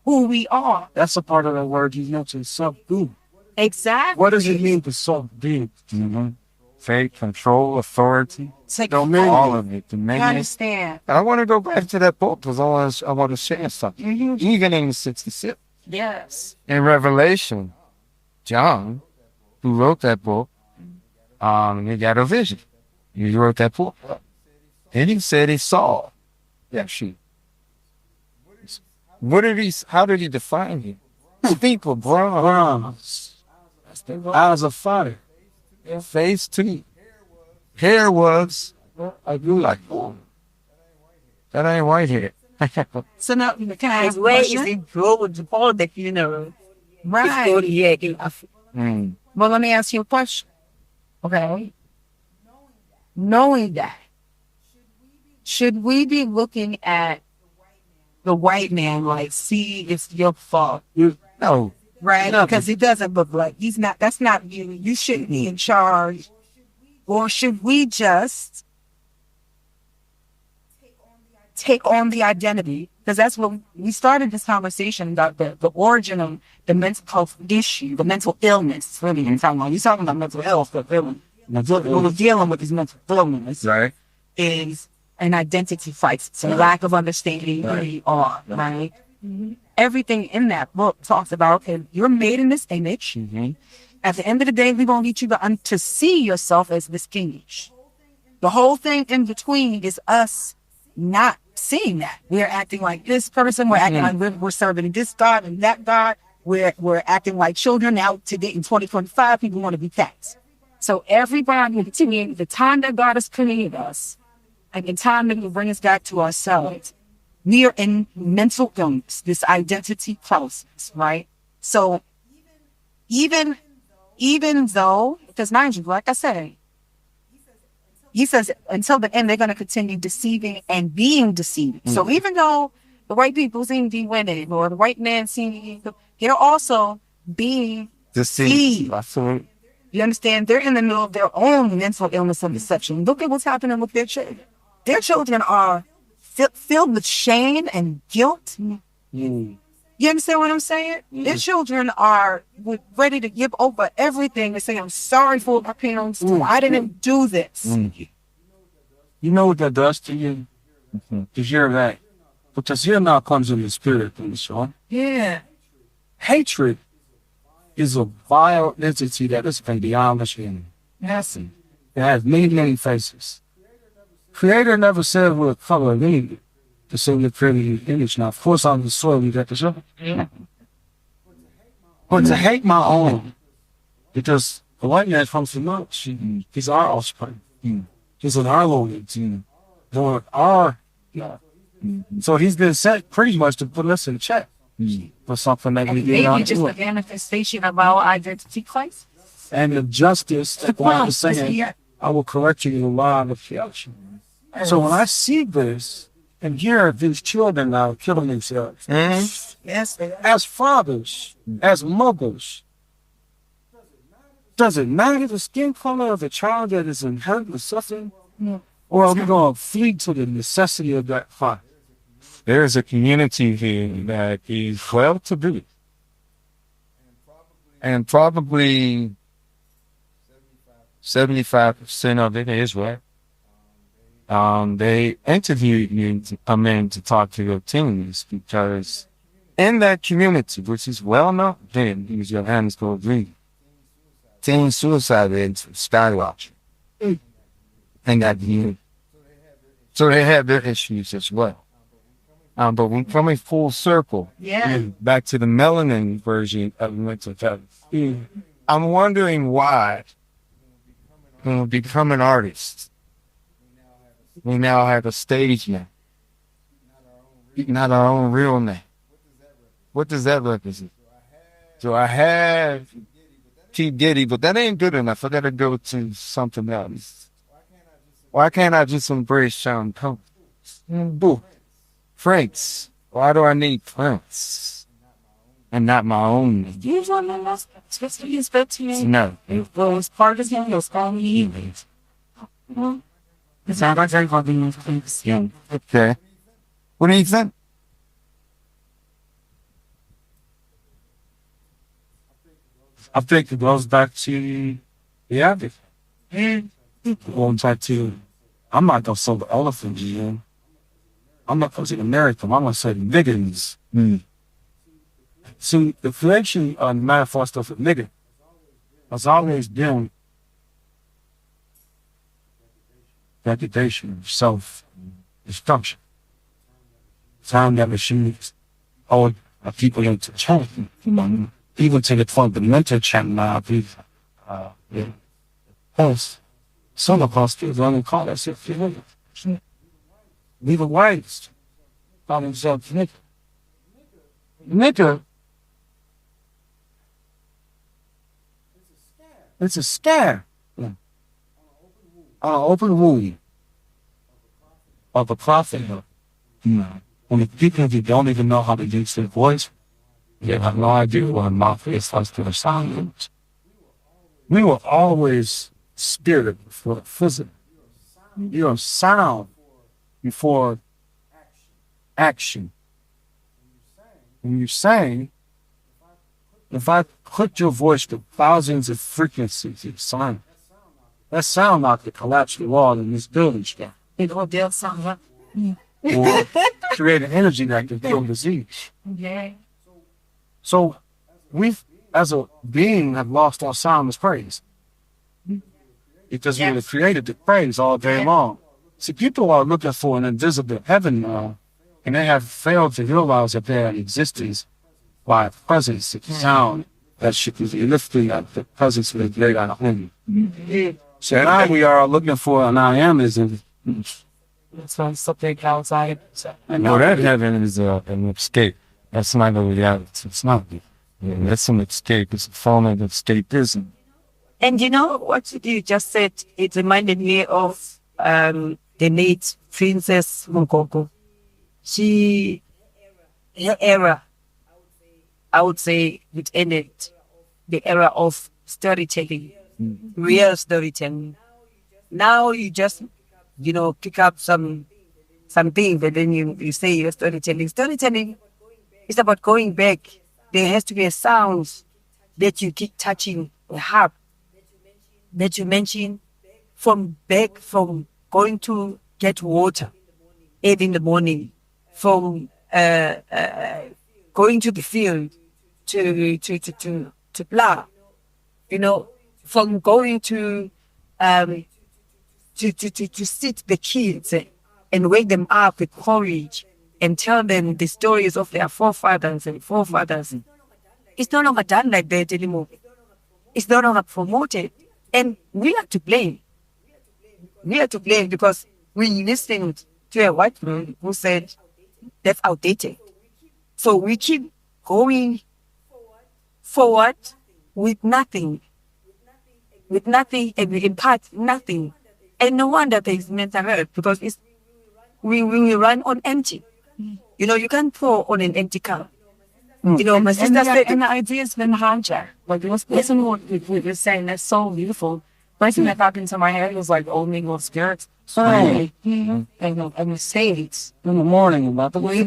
who we are. That's a part of the word you mentioned, subdue. Exactly. What does it mean to subdue? Faith, control, authority, dominion. all of it. Dominion. I understand. And I want to go back to that book because I want to share something. Even in 66. Yes. In Revelation, John, who wrote that book, he got a vision. He wrote that book. And he said he saw that sheep. How did he define him? People, bronze. Eyes of fire. Face too. Hair was, I do like, that ain't white hair. So now, can I ask Where is question? it grow to all the funeral? Right. Well, let me ask you a question. Okay. Knowing that, should we be looking at the white man like, see, it's your fault? No. Right? Because it doesn't look like that's not you. You shouldn't be in charge. Or should we just take on the identity? Because that's what we started this conversation about the origin of the mental health issue, the mental illness. Really, you're talking about mental health, but really, what we're dealing with is mental illness. Right. Is an identity fight. It's a lack of understanding who we are, right? Everything in that book talks about, okay, you're made in this image. At the end of the day, we're going to need you to see yourself as this image. The whole thing in between is us not seeing that. We're acting like this person. We're acting like we're serving this God and that God. We're acting like children. Now, today in 2025, people want to be cats. So everybody, the time that God has created us, and the time that He will bring us back to ourselves, we are in mental illness, this identity crisis, right? So even even though, because mind you, like I said, he says until the end they're going to continue deceiving and being deceived. So even though the white people seem to be winning, or the white men seem to be, they're also being deceived. Absolutely. You understand? They're in the middle of their own mental illness and deception. Look at what's happening with their children. Their children are filled with shame and guilt. You understand what I'm saying? Their children are ready to give over everything and say, I'm sorry for my parents. I didn't do this. You know what that does to you? To hear that. Because here now comes in the spirit, Sean. Yeah. Hatred is a vile entity that is beyond understanding. Yes. It has many, many faces. Creator never said what color it needed to say we're creating an image. Now, of course, on the soil, we got to show. But to hate my own, because the white man comes from us. He's our offspring. He's in our lineage. Doing our, so he's been set pretty much to put us in check for something that we did not do. Just the manifestation of our identity crisis. And the justice that God is saying, I will correct you in a lot of action. So when I see this and hear these children now killing themselves, Yes. as fathers, as mothers, does it matter the skin color of the child that is in hurt and suffering? Or are we going to flee to the necessity of that fight? There is a community here that is well to do. And probably 75% of it is right. They interviewed you to come in to talk to your teens because in that community, which is well known, then use your hands go green. Teen suicide rates skyrocketing. And that you, so they have their issues as well. But we're coming full circle, back to the melanin version of mental health. I'm wondering why, when we become an artist, we now have a stage name, not our own real name. What does that represent? So I have T. Diddy, but that ain't good enough. I gotta go to something else. Why can't I just embrace Sean Combs? Boo. Prince. Why do I need Prince? And not my own name? You don't know that's supposed to be spoke to me. No. It was part of him, it was calling me. It's not like I'm calling you. Okay. What do you think? I think it goes back to the addict. Going back to, I'm not going to say the elephant, I'm not going to say American, I'm going to say the niggins. See, the creation of the manifesto of nigger has always been degradation, self-destruction. Time that machines all people into change. Even to the fundamental change now, some of us still don't call us if you live. Even whites call themselves nigger. Nigger. It's a scare. On an open wound of a prophet. When the people who don't even know how to use their voice, they have no idea what a mouth is supposed to sound. We were always spirit before physical. You're sound before action. When you sing, if I put your voice to thousands of frequencies of sound, that sound like the collapse the wall in this building. It will build something. Or create an energy that can kill disease. Yeah. So we, as a being, have lost our sound as praise. Because we were created to praise all day long. See, people are looking for an invisible heaven now, and they have failed to realize that their existence by presence, sound, that should be lifting up the presence of the great I am. So now we are looking for an I am is in something outside. No, that heaven is an escape. That's not a reality. It's not. Yeah, that's an escape. It's a form of escapism. And you know what you just said? It reminded me of the late Princess Mukoko. Her era, I would say, it ended the era of storytelling, real storytelling. Now you just, pick up something, but then you say you're storytelling. Storytelling is about going back. There has to be a sound that you keep touching, a harp that you mentioned, from going to get water early in the morning, from going to the field to plow, from going to sit the kids and wake them up with courage and tell them the stories of their forefathers and forefathers. It's no longer done like that anymore. It's no longer promoted. And we are to blame. We are to blame because we listened to a white man who said that's outdated. So we keep going forward with nothing and we impart nothing. And no wonder there is mental health because we run on empty. You can't pour on an empty cup. My sister said, and the idea's been hijacked. Like, listen to what you're saying. That's so beautiful. First thing that popped into my head was like old Negro spirits. And mistakes In the morning about the way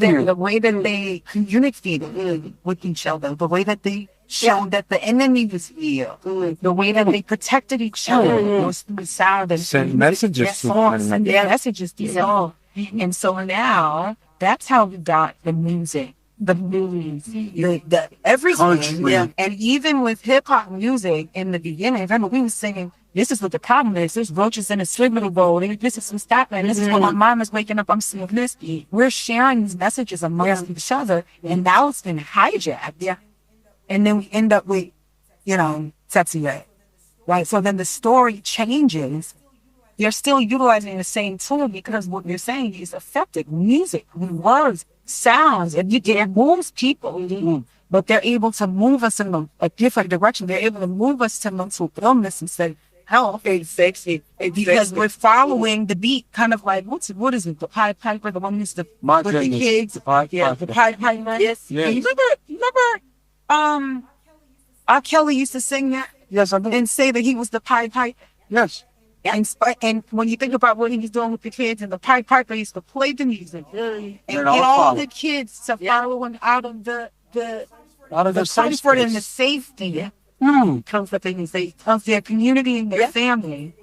that they communicated with each other, the way that they showed that the enemy was here, the way that they protected each other, was through sound and Send messages to one another. and their messages to all. And so now that's how we got the music, the movies, the everything. Country. Yeah. And even with hip hop music in the beginning, I remember we were singing, this is what the problem is. There's roaches in a subliminal bowl. This is some Scotland. This is when my mom is waking up. I'm seeing this. We're sharing these messages amongst each other. And now it's been hijacked. Yeah. And then we end up with, sexy red. Right? So then the story changes. You're still utilizing the same tool because what you're saying is effective. Music, words, sounds, and it moves people. But they're able to move us in a different direction. They're able to move us to mental illness instead of health. Exactly. Because we're following the beat, kind of like, what is it? The Pied Piper, the one who's with the kids. The Pied Yeah, Piper. the Pied Piper. Yes. Yeah. And you remember, R. Kelly used to sing that Yes, I do. and say that he was the Pied Piper. Yes. And when you think about what he was doing with the kids, and the Pied Piper used to play the music and They're get all all followed. the kids to follow him out of the Out of the safe comfort and the space. safety Comfort and safety. of their community and their family,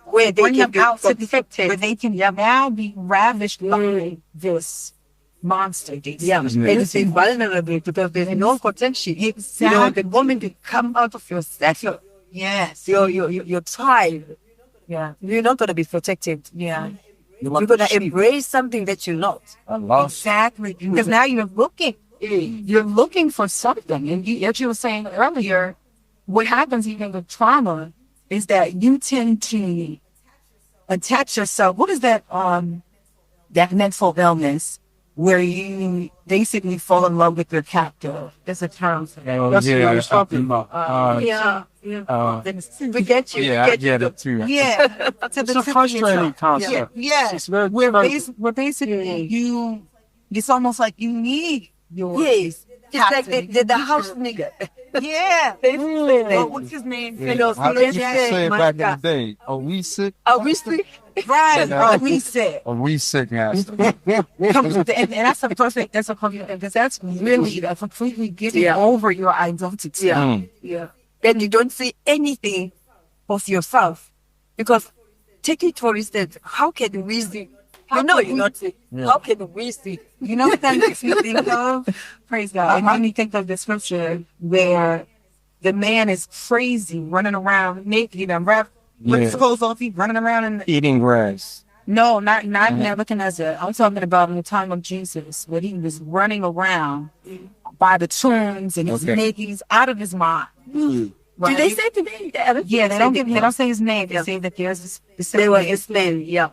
Where they bring can them be out to where protected. they can now be ravished by this monster. Yeah, and it's vulnerable because there's no protection. The moment you come out of your stature, Yes. your child, Yeah. you're not going to be protected. Yeah. You're going to embrace something that you're not. I love Exactly. Because now you're looking for something. And as you were saying earlier, what happens even with trauma is that you tend to attach yourself. What is that mental illness where you basically fall in love with your captor? There's a term for that. That's what I was talking about. We get you. Yeah, I get it too. Yeah. It's a frustrating concept. Yeah. It's very We're basically it's almost like you need your Yes. It's like the house nigga. Yeah. Oh, What's his name? How did you say it back in the day? Are we sick? Are we sick? Right. Yeah. We said. Are we sick, master? And that's a perfect because that's really a completely getting over your identity. Yeah. Yeah. Then you don't see anything of yourself. Because take it for instance, how can we see? You're not sick. How can we see? You know what that makes me think of? Praise God. It made me think of the scripture where the man is crazy, running around naked and wrapped with his clothes off, he's running around and Eating grass. no, not Nebuchadnezzar. I'm talking about in the time of Jesus, where he was running around by the tombs and he's naked, he's out of his mind. Do they say to me? Yeah, they don't say his name. They say that there's this They were explained, yeah.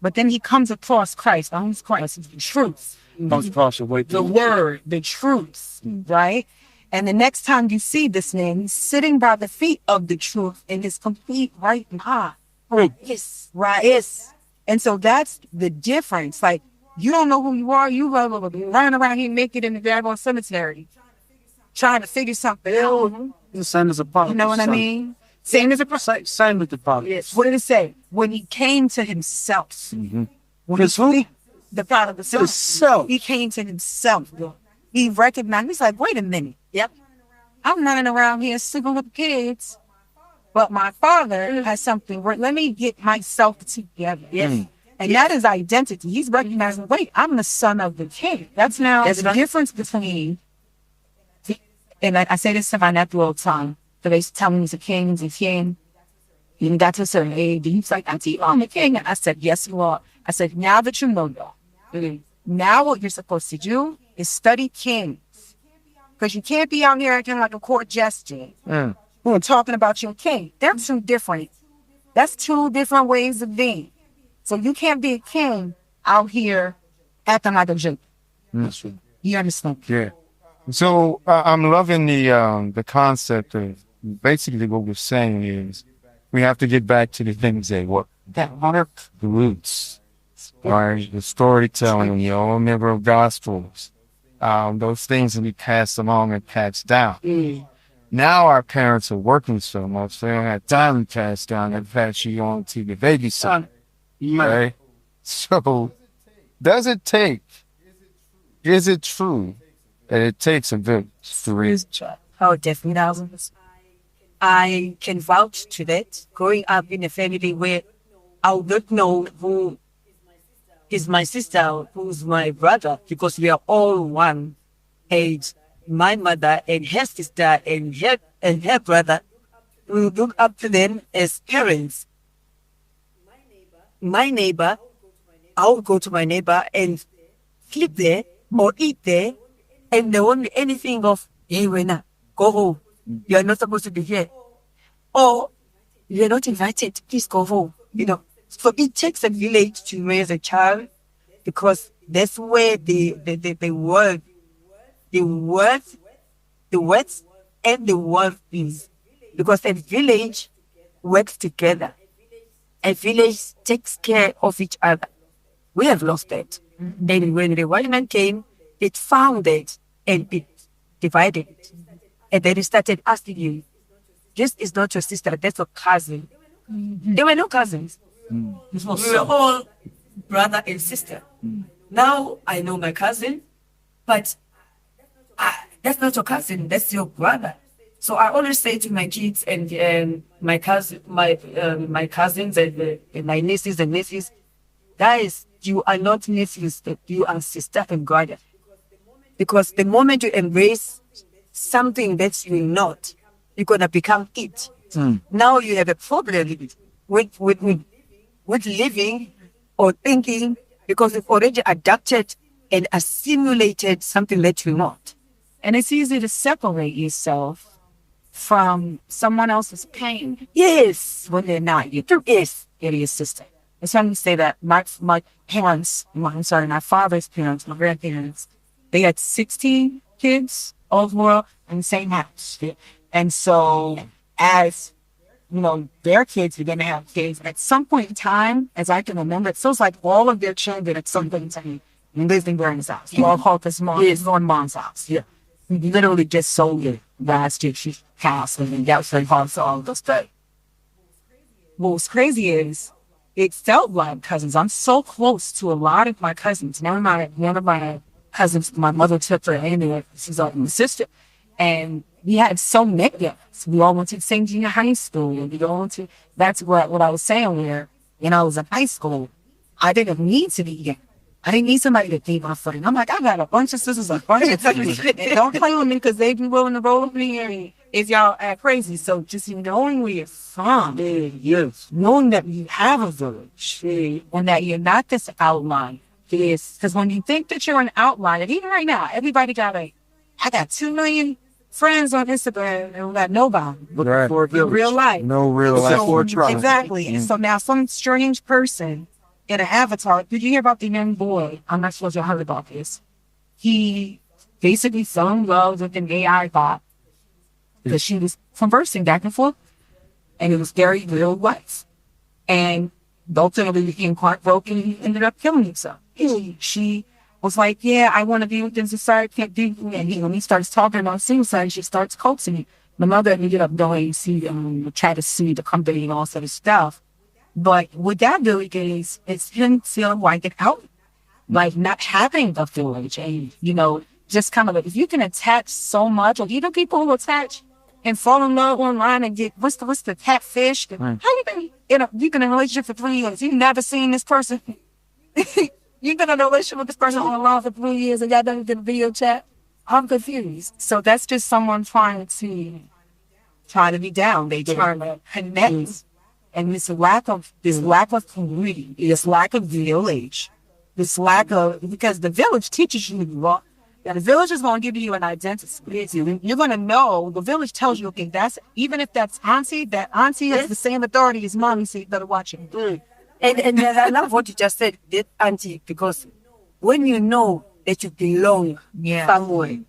but then he comes across Christ. Who's Christ? It's the truth. Comes across your way The word, the truth, right? And the next time you see this man, he's sitting by the feet of the truth in his complete right mind. Yes, right. Yes. And so that's the difference. Like, you don't know who you are. You running around here naked in the daggone cemetery, trying to figure something out. The same as a father. You know what I mean? Same as a Same with the father. Yes. What did it say? When he came to himself. Mm-hmm. When the father of the self. He came to himself. He recognized, he's like, wait a minute. Yep. I'm running around here sleeping with kids, but my father has something. Let me get myself together. Yes. And that is identity. He's recognizing, wait, I'm the son of the king. That's the difference between, and I say this to my nephew all the time. So they tell me he's a king, he's a king. You got to a certain age. He's like, Auntie, I'm a king. And I said, yes, you are. I said, now that you know that, now what you're supposed to do is study kings. Because you can't be out here acting like a court jester who are talking about your king. They're two different. That's two different ways of being. So you can't be a king out here acting like a joke. That's right. You understand? Yeah. So I'm loving the concept of basically what we're saying is we have to get back to the things that work. The roots, right? The storytelling, the old member of gospels, those things that we pass along and pass down. Now our parents are working so much, they don't have time to pass down and pass you on to the baby son. Right? So is it true that it takes a village to raise a child? Oh, definitely thousands. I can vouch to that. Growing up in a family where I would not know who is my sister, who's my brother, because we are all one age. My mother and her sister and her brother, we look up to them as parents. My neighbor, I would go to my neighbor and sleep there or eat there, and there won't be anything of, hey, Wena, go home. You are not supposed to be here. Or, you are not invited, please go home. You know, so it takes a village to raise a child, because that's where the words and the word is. Because a village works together. A village takes care of each other. We have lost that. Then when the white man came, it found it and it divided it. And then it started asking you, this is not your sister, that's your cousin. They were no cousins. We were all brother and sister. Now I know my cousin, but that's not your cousin, that's your brother. So I always say to my kids and my cousins and my nieces and nephews, guys, you are not nephews, you are sister and brother. Because the moment you embrace something that you're not, you're gonna become it. Now you have a problem with living or thinking, because you've already adapted and assimilated something that you're not. And it's easy to separate yourself from someone else's pain. Yes. When they're not. Yes. You're your sister. It's funny to say that my parents, my father's parents, my grandparents, they had 16 kids overall in the same house. And so as, you know, their kids began to have kids, at some point in time, as I can remember, it feels like all of their children at some point in time lived in Granny's house. You all called this mom, it's going mom's house. Yeah. We literally just sold it last year. She house and that was her house all the stuff. What was crazy is it felt like cousins. I'm so close to a lot of my cousins. One of my cousins, my mother took her in, she's like my sister. And we had so many of us. We all went to the same junior high school. We all went to, that's what I was saying where, when I was in high school, I didn't need to be here. I didn't need somebody to feed my friend. I'm like, I got a bunch of sisters, a bunch of cousins. Don't play with me because they be willing to roll with me here if y'all act crazy. So just knowing where you're from, knowing that you have a village, and that you're not this outline. Because when you think that you're an outlier, even right now, everybody I got 2 million friends on Instagram and we got nobody. Right. In real life. No real life. Exactly. And so now some strange person in an avatar. Did you hear about the young boy? I'm not supposed to have heard about this. He basically fell in love with an AI bot because she was conversing back and forth, and it was very real life. And ultimately became heartbroken and he ended up killing himself. She was like, yeah, I want to be within society, can't do it. And when he starts talking about suicide, she starts coaxing him. The mother ended up going to try to sue the company and all sort of stuff. But with that village is, it's him feeling like an out, like not having a village. And, just kind of like, if you can attach so much, or even people who attach and fall in love online and get, what's the catfish? How you been you've been in a relationship for 3 years. You've never seen this person. You've been in a relationship with this person online for 3 years and y'all don't get a video chat. I'm confused. So that's just someone trying to be down. They trying to connect. And this lack of community, this lack of village, this lack of, because the village teaches you what. Yeah, the village is going to give you an identity. You're going to know, the village tells you, okay, even if that's auntie, that auntie has the same authority as mommy, so you better watch it. And I love what you just said, that auntie, because when you know that you belong somewhere,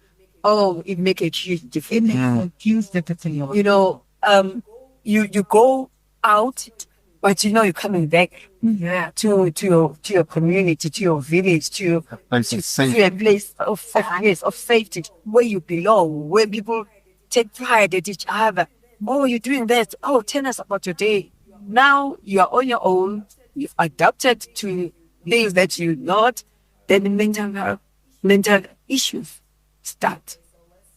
it makes a huge difference. It makes a huge difference in your life. You go out, but you're coming back to your community, to your village, to a place of safety where you belong, where people take pride at each other. Oh, you're doing that. Oh, tell us about your day. Now you're on your own. You've adapted to things that you're not. Then the mental issues start.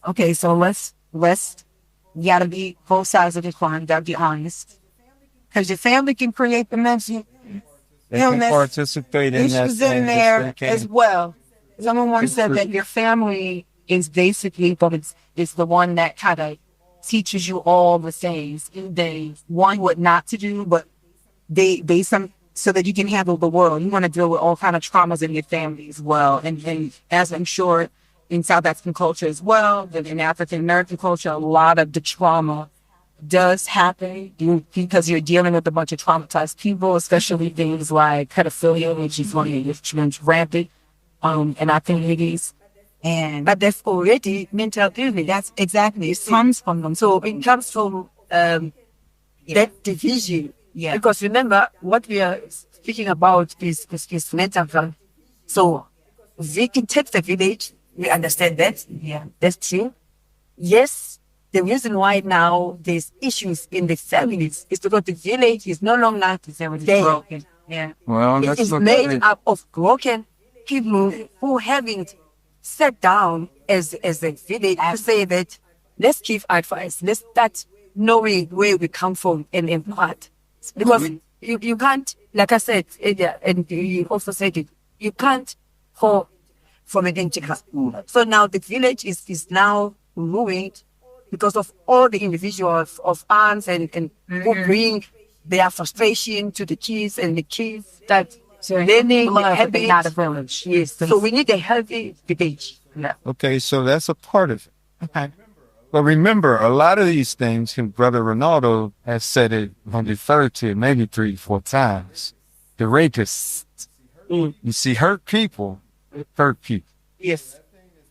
Okay, so let's you gotta be both sides of the coin. Gotta be honest. Because your family can create the mental illness participate in issues in there as well. Someone once said that your family is basically, but it's the one that kind of teaches you all the things. One, what not to do, but so that you can handle the world. You want to deal with all kind of traumas in your family as well. And as I'm sure in South African culture as well, and in African American culture, a lot of the trauma does happen because you're dealing with a bunch of traumatized people, especially things like pedophilia, which is rampant in our communities. But there's already mental illness. That's exactly, it comes from them. So it comes from that division. Yeah. Because remember, what we are speaking about is mental health. So we can take the village. We understand that. Yeah, that's true. Yes. The reason why now there's issues in the families is because the village is no longer broken. Yeah. Well, it is made up of broken people who haven't sat down as a village to say that let's give advice. Let's start knowing where we come from and what. Because you can't, like I said earlier, and you also said it, you can't pour from an empty cup. So now the village is now ruined because of all the individuals of aunts and who bring their frustration to the kids, and the kids that learning healthy, not a village. Yes. So we need a healthy village. Yeah. Okay, so that's a part of it. Okay. But remember, a lot of these things, and Brother Ronaldo has said it when referred to it maybe 3-4 times. The rapists, you see, hurt people. Yes.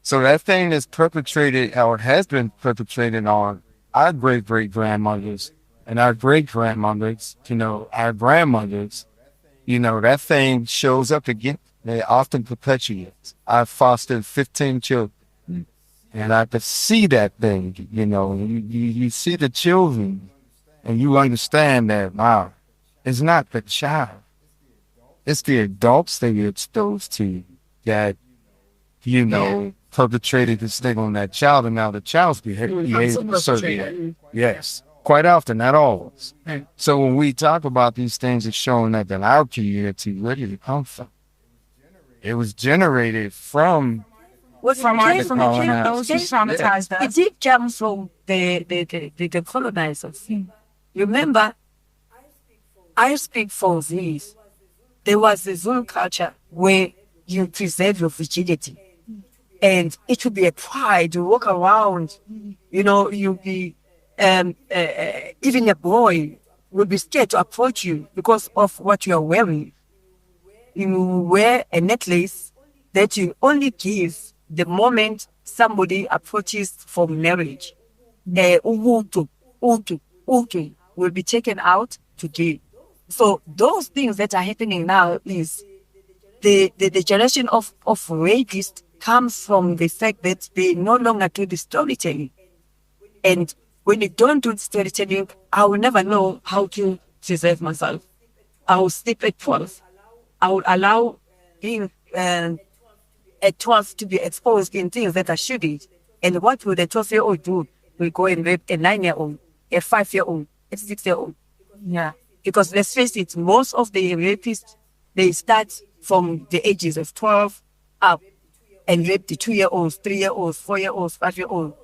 So that thing is perpetrated, or has been perpetrated on our great-great-grandmothers and our great-grandmothers, our grandmothers. That thing shows up again. They often perpetuate. I've fostered 15 children. And I could see that thing, you see the children and you understand that, wow, it's not the child. It's the adults that you're exposed to that, perpetrated this thing on that child, and now the child's behavior certainly. Yes. Quite often, not always. So when we talk about these things, it's showing that in our community, where did it come from? It was generated from those who traumatized us. It did come from the colonizers. Remember, I speak for this. There was a Zulu culture where you preserve your virginity. And it would be a pride to walk around, you'd be, even a boy would be scared to approach you because of what you are wearing. You wear a necklace that you only give the moment somebody approaches for marriage, ubuntu will be taken out to give. So those things that are happening now is the generation of rapists comes from the fact that they no longer do the storytelling. And when you don't do the storytelling, I will never know how to preserve myself. I will sleep at 12. I will allow being at 12 to be exposed in things that I shouldn't. And what will the 12-year-old do? We go and rape a 9-year-old, a 5-year-old, a 6-year-old. Yeah. Because let's face it, most of the rapists, they start from the ages of 12 up and rape the 2-year-olds, 3-year-olds, 4-year-olds, 5-year-olds.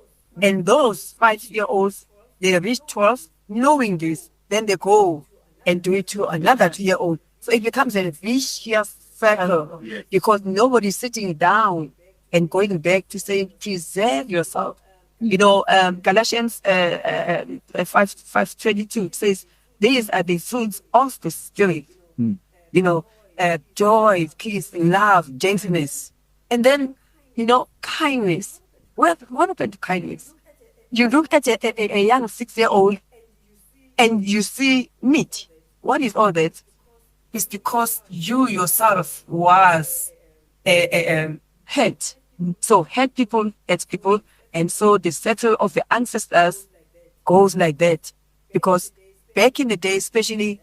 And those 5-year-olds, they reach 12 knowing this. Then they go and do it to another 2-year-old. So it becomes a vicious circle because nobody's sitting down and going back to say, preserve yourself. You know, Galatians 5:22 says, these are the fruits of the Spirit. You know, joy, peace, love, gentleness. And then, you know, kindness. What happened to kindness? You look at a young 6-year-old and you see meat. What is all that? It's because you yourself was hurt. So hurt people, hurt people. And so the circle of the ancestors goes like that. Because back in the day, especially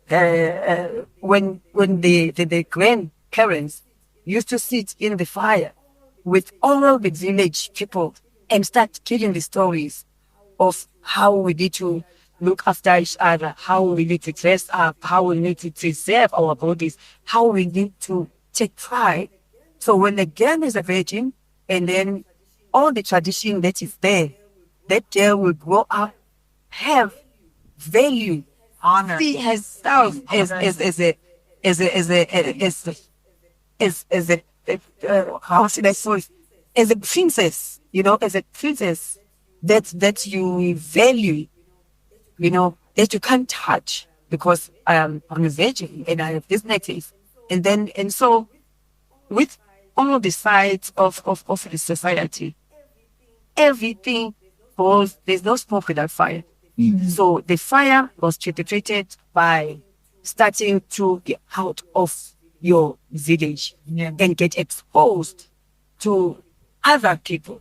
when the grandparents used to sit in the fire with all the village people and start telling the stories of how we need to look after each other, how we need to dress up, how we need to preserve our bodies, how we need to take pride. So when the girl is a virgin, and then all the tradition that is there, that girl will grow up, have value, honor, see herself as how should I say, as a princess, you know, as a princess that you value, you know, that you can't touch because I'm a virgin and I have this necklace. And so with all the sides of the society, everything goes, there's no smoke without fire. So the fire was treated by starting to get out of your village and get exposed to other people,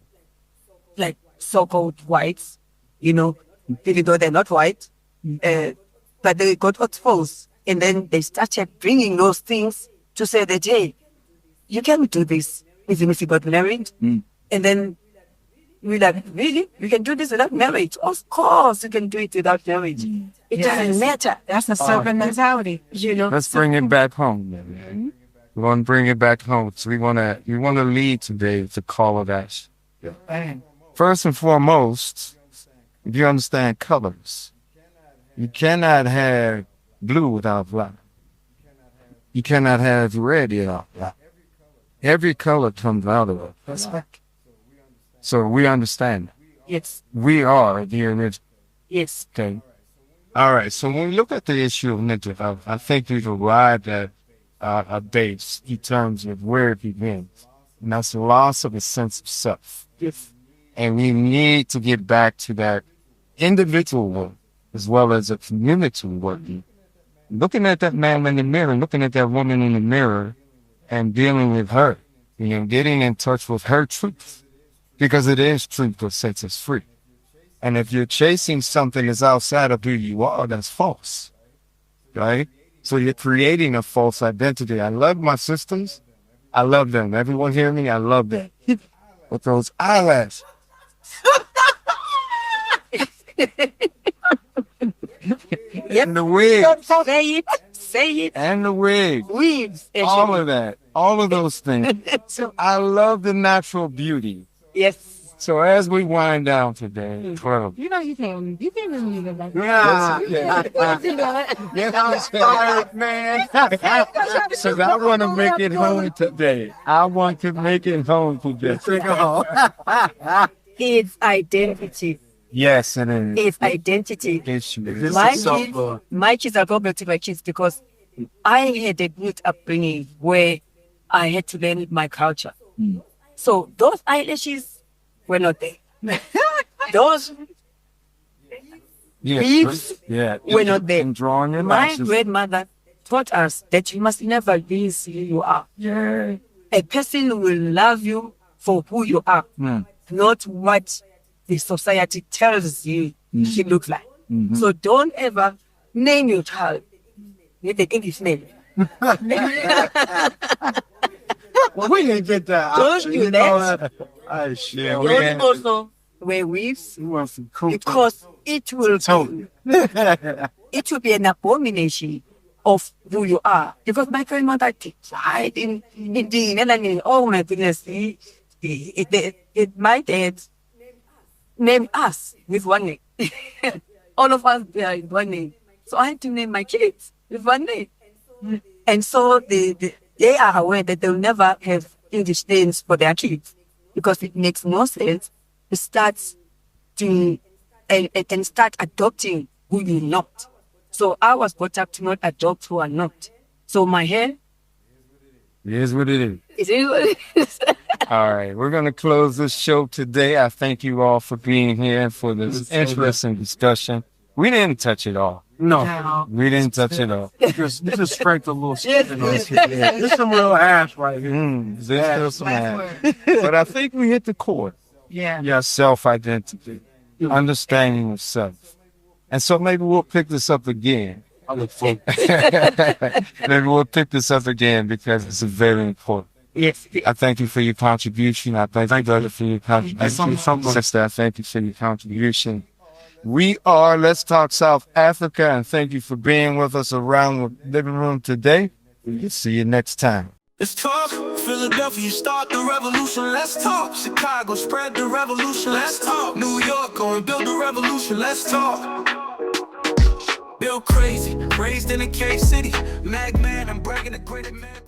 like so-called whites, you know, even though they're not white, but they got exposed. And then they started bringing those things to say that, hey, you can't do this even if you got married. And then we're like, really? You can do this without marriage? Of course you can do it without marriage. It doesn't matter. That's a servant mentality. You know? Let's bring it back home, man. We want to bring it back home. So we want to lead today with the call of action. First and foremost, if you understand colors, you cannot have blue without black. You cannot have red without black. Every color comes out of it. That's right. So we understand. Yes. We are the original. Yes. Okay. All right. So when we look at the issue of mental health, I think we've arrived at a base in terms of where it begins. And that's the loss of a sense of self. Yes. And we need to get back to that individual work as well as a community work. Looking at that man in the mirror, looking at that woman in the mirror and dealing with her, you know, getting in touch with her truth. Because it is truth that sets us free. And if you're chasing something that's outside of who you are, that's false. Right? So you're creating a false identity. I love my sisters. I love them. Everyone hear me? I love them. With those eyelashes. And the wig. Say it. And the wig. Weaves. All of that. All of those things. So I love the natural beauty. Yes. So as we wind down today, 12. You know, you can really do that. I'm inspired, man. So I want to make it home today. I want to make it home today. It's identity. Yes, it is. It's identity. Issue. My kids are going back to my kids because I had a good upbringing where I had to learn my culture. So those eyelashes were not there. Those Yeah. leaves Yeah. were not there. And drawing your My lashes. grandmother taught us that you must never lose who you are. A person will love you for who you are, not what the society tells you she looks like. So don't ever name your child with an English name. Well, we didn't get that. Don't do that. Oh, shit. Don't also wear wigs We went from cool because it will to it will be an abomination of who you are. Because my grandmother died in the Netherlands. Oh my goodness. My dad named us with one name. All of us are in one name. So I had to name my kids with one name. And so they are aware that they'll never have English names for their kids because it makes no sense to start and start adopting who you're not. So I was brought up to not adopt who I'm not. So my hair It is what it is. is what it is. All right, we're going to close this show today. I thank you all for being here and for this interesting discussion. We didn't touch it all. No. We didn't touch it all. Just scraped a little skin on it. This some real ass right here. There's still some ass. But I think we hit the core. Yeah. Your self-identity, understanding of self. And so maybe we'll pick this up again. I look forward. Maybe we'll pick this up again because it's very important. Yes. I thank you for your contribution. I thank you, brother, for your contribution. Sister, I thank you for your contribution. We are Let's Talk South Africa, and thank you for being with us around the living room today. We'll see you next time. Let's talk. Philadelphia, start the revolution. Let's talk. Chicago, spread the revolution. Let's talk. New York, go and build the revolution. Let's talk. Bill crazy, raised in a cave city. Magman, I'm bragging a great man.